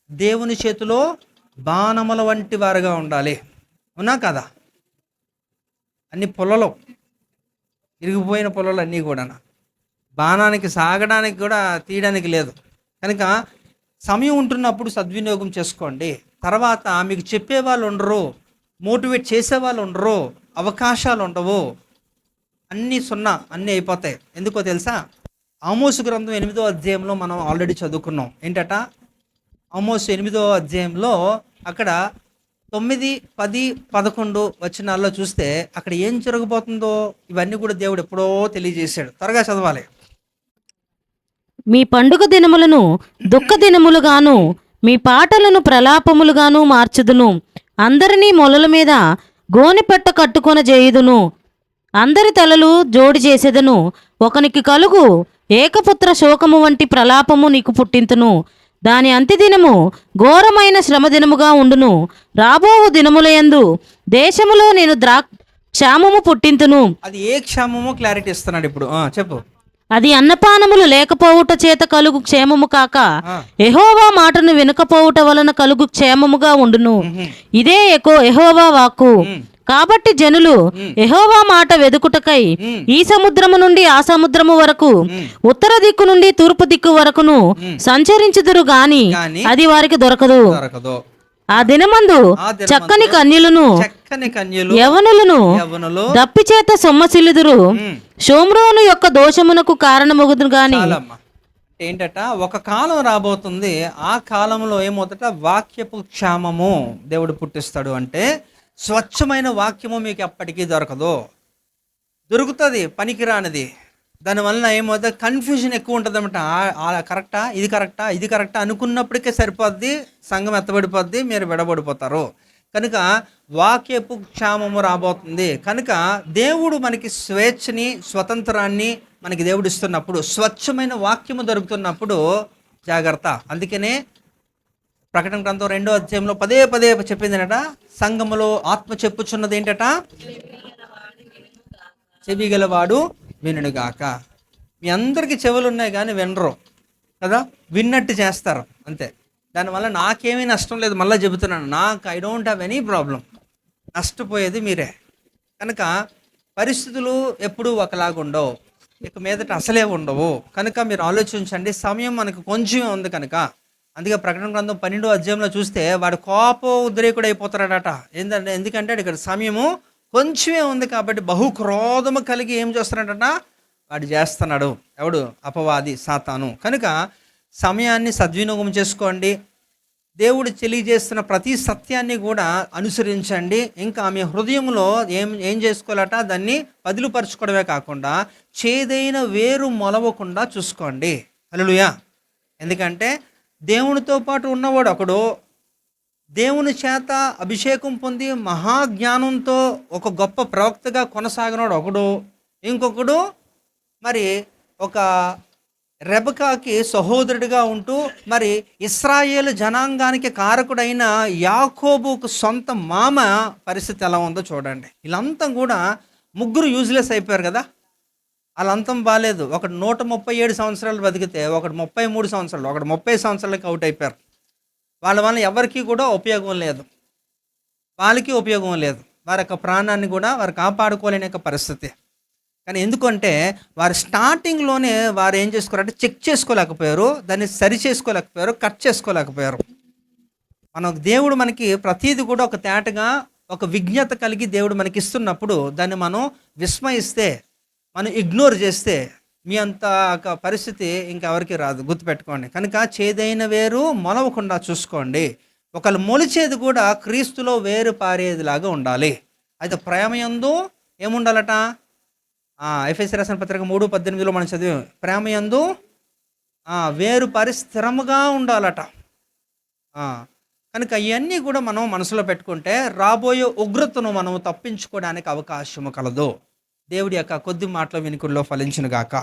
దేవుని చేతిలో బాణముల వంటి వారుగా ఉండాలి. అవునా కదా? అన్ని పొలలో ఇరిగిపోయిన పొలాలు అన్నీ కూడా బాణానికి సాగడానికి కూడా తీయడానికి లేదు. కనుక సమయం ఉంటున్నప్పుడు సద్వినియోగం చేసుకోండి. తర్వాత మీకు చెప్పేవాళ్ళు ఉండరు, మోటివేట్ చేసేవాళ్ళు ఉండరు, అవకాశాలు ఉండవు, అన్నీ సున్నా, అన్నీ అయిపోతాయి. ఎందుకో తెలుసా? ఆమోసు గ్రంథం 8వ అధ్యాయంలో మనం ఆల్రెడీ చదువుకున్నాం. ఏంటట? ఆమోసు 8వ అధ్యాయంలో అక్కడ 9, 10, 11 వచనాల్లో చూస్తే అక్కడ ఏం జరగబోతుందో ఇవన్నీ కూడా దేవుడు ఎప్పుడో తెలియజేశాడు. త్వరగా చదవాలి. మీ పండుగ దినములను దుఃఖ దినములుగాను మీ పాటలను ప్రలాపములుగాను మార్చుదును. అందరినీ మొలల మీద గోనెపట్ట కట్టుకొన చేయుదును. అందరి తలలు జోడి చేసేదను. ఒకనికి కలుగు ఏకపుత్ర శోకము వంటి ప్రలాపము నీకు పుట్టింతును. దాని అంత్యదినము ఘోరమైన శ్రమదినముగా ఉండును. రాబోవు దినములయందు దేశములో నేను క్షామము పుట్టింతును. అది ఏ క్షామమో క్లారిటీ ఇస్తున్నాడు ఇప్పుడు. చెప్పు. అది అన్నపానములు లేకపోవుట చేత కలుగు క్షేమము కాక యెహోవా మాటను వినకపోవుట వలన కలుగు క్షేమముగా ఉండును. ఇదే యెహోవా వాక్కు. కాబట్టి జనులు యెహోవా మాట వెదుకుటకై ఈ సముద్రము నుండి ఆ సముద్రము వరకు, ఉత్తర దిక్కు నుండి తూర్పు దిక్కు వరకును సంచరించుదురు గాని అది వారికి దొరకదు. ఆ దినమందు చక్కని కన్యలను యవనులను దప్పి చేత సొమ్మసిల్లుదురు. షోమ్రోను యొక్క దోషమునకు కారణమగుదురు గాని. ఏంటట? ఒక కాలం రాబోతుంది, ఆ కాలంలో ఏమవుతట? వాక్యపు క్షామము దేవుడు పుట్టిస్తాడు. అంటే స్వచ్ఛమైన వాక్యము మీకు ఎప్పటికీ దొరకదు. దొరుకుతుంది పనికిరానిది. దానివల్ల ఏమవుతుంది? కన్ఫ్యూజన్ ఎక్కువ ఉంటుంది అనమాట. కరెక్టా, ఇది కరెక్టా అనుకున్నప్పటికే సరిపోద్ది, సంఘం ఎత్తబడిపోద్ది, మీరు విడబడిపోతారు. కనుక వాక్యపు క్షామము రాబోతుంది. కనుక దేవుడు మనకి స్వేచ్ఛని, స్వతంత్రాన్ని మనకి దేవుడు ఇస్తున్నప్పుడు, స్వచ్ఛమైన వాక్యము దొరుకుతున్నప్పుడు జాగ్రత్త. అందుకనే ప్రకటన గ్రంథం 2వ అధ్యాయంలో పదే చెప్పిందనట, సంఘములో ఆత్మ చెప్పుచున్నది ఏంటట? చెవిగలవాడు వినుగాక. మీ అందరికీ చెవులు ఉన్నాయి కానీ వినరు కదా, విన్నట్టు చేస్తారు అంతే. దానివల్ల నాకేమీ నష్టం లేదు, మళ్ళీ చెబుతున్నాను, I don't have any problem. నష్టపోయేది మీరే. కనుక పరిస్థితులు ఎప్పుడూ ఒకలాగా ఉండవు, ఇక మీదట అసలే ఉండవు. కనుక మీరు ఆలోచించండి. సమయం మనకు కొంచెమే ఉంది కనుక. అందుకే ప్రకటన గ్రంథం 12వ అధ్యాయంలో చూస్తే వాడు ఉద్రేకుడు అయిపోతాడట. ఎందుకంటే ఇక్కడ సమయము కొంచెమే ఉంది కాబట్టి బహుక్రోధము కలిగి ఏం చేస్తున్నాడట? వాడు చేస్తున్నాడు. ఎవడు? అపవాది, సాతాను. కనుక సమయాన్ని సద్వినియోగం చేసుకోండి. దేవుడు తెలియజేస్తున్న ప్రతి సత్యాన్ని కూడా అనుసరించండి. ఇంకా మీ హృదయంలో ఏం చేసుకోవాలట? దాన్ని పదిలుపరచుకోవడమే కాకుండా చేదైన వేరు మొలవకుండా చూసుకోండి. హల్లెలూయా. ఎందుకంటే దేవునితో పాటు ఉన్నవాడు ఒకడు, దేవుని చేత అభిషేకం పొంది మహాజ్ఞానంతో ఒక గొప్ప ప్రవక్తగా కొనసాగినవాడు ఒకడు, ఇంకొకడు మరి ఒక రెబకాకి సహోదరుడిగా ఉంటూ మరి ఇశ్రాయేలు జనాంగానికి కారకుడైన యాకోబుకు సొంత మామ పరిస్థితి ఎలా ఉందో చూడండి. వీళ్ళంతా కూడా ముగ్గురు యూజ్లెస్ అయిపోయారు కదా. వాళ్ళ అంతం బాగాలేదు. ఒకడు 137 సంవత్సరాలు బతికితే ఒకడు 33 సంవత్సరాలు, ఒకడు 30 సంవత్సరాలకి అవుట్ అయిపోయారు. వాళ్ళ వల్ల ఎవరికి కూడా ఉపయోగం లేదు, వాళ్ళకి ఉపయోగం లేదు. వారి యొక్క ప్రాణాన్ని కూడా వారు కాపాడుకోలేని యొక్క పరిస్థితి. కానీ ఎందుకంటే వారు స్టార్టింగ్లోనే వారు ఏం చేసుకోవాలంటే చెక్ చేసుకోలేకపోయారు, దాన్ని సరి చేసుకోలేకపోయారు, కట్ చేసుకోలేకపోయారు. దేవుడు మనకి ప్రతీది కూడా ఒక తేటగా ఒక విజ్ఞత కలిగి దేవుడు మనకి ఇస్తున్నప్పుడు దాన్ని మనం విస్మయిస్తే, మనం ఇగ్నోర్ చేస్తే మీ అంత పరిస్థితి ఇంకెవరికి రాదు, గుర్తుపెట్టుకోండి. కనుక చేదైన వేరు మొలవకుండా చూసుకోండి. ఒకళ్ళు మొలిచేది కూడా క్రీస్తులో వేరు పారేదిలాగా ఉండాలి. అయితే ప్రేమయందు ఏముండాలట? ఎఫెసీ రాసిన పత్రిక 3:18 మనం చదివాం. ప్రేమయందు వేరు పారి స్థిరముగా ఉండాలట. కనుక ఇవన్నీ కూడా మనం మనసులో పెట్టుకుంటే రాబోయే ఉగ్రతను మనం తప్పించుకోవడానికి అవకాశం కలదు. దేవుడి యొక్క కొద్ది మాటల వినికుల్లో ఫలించును గాక.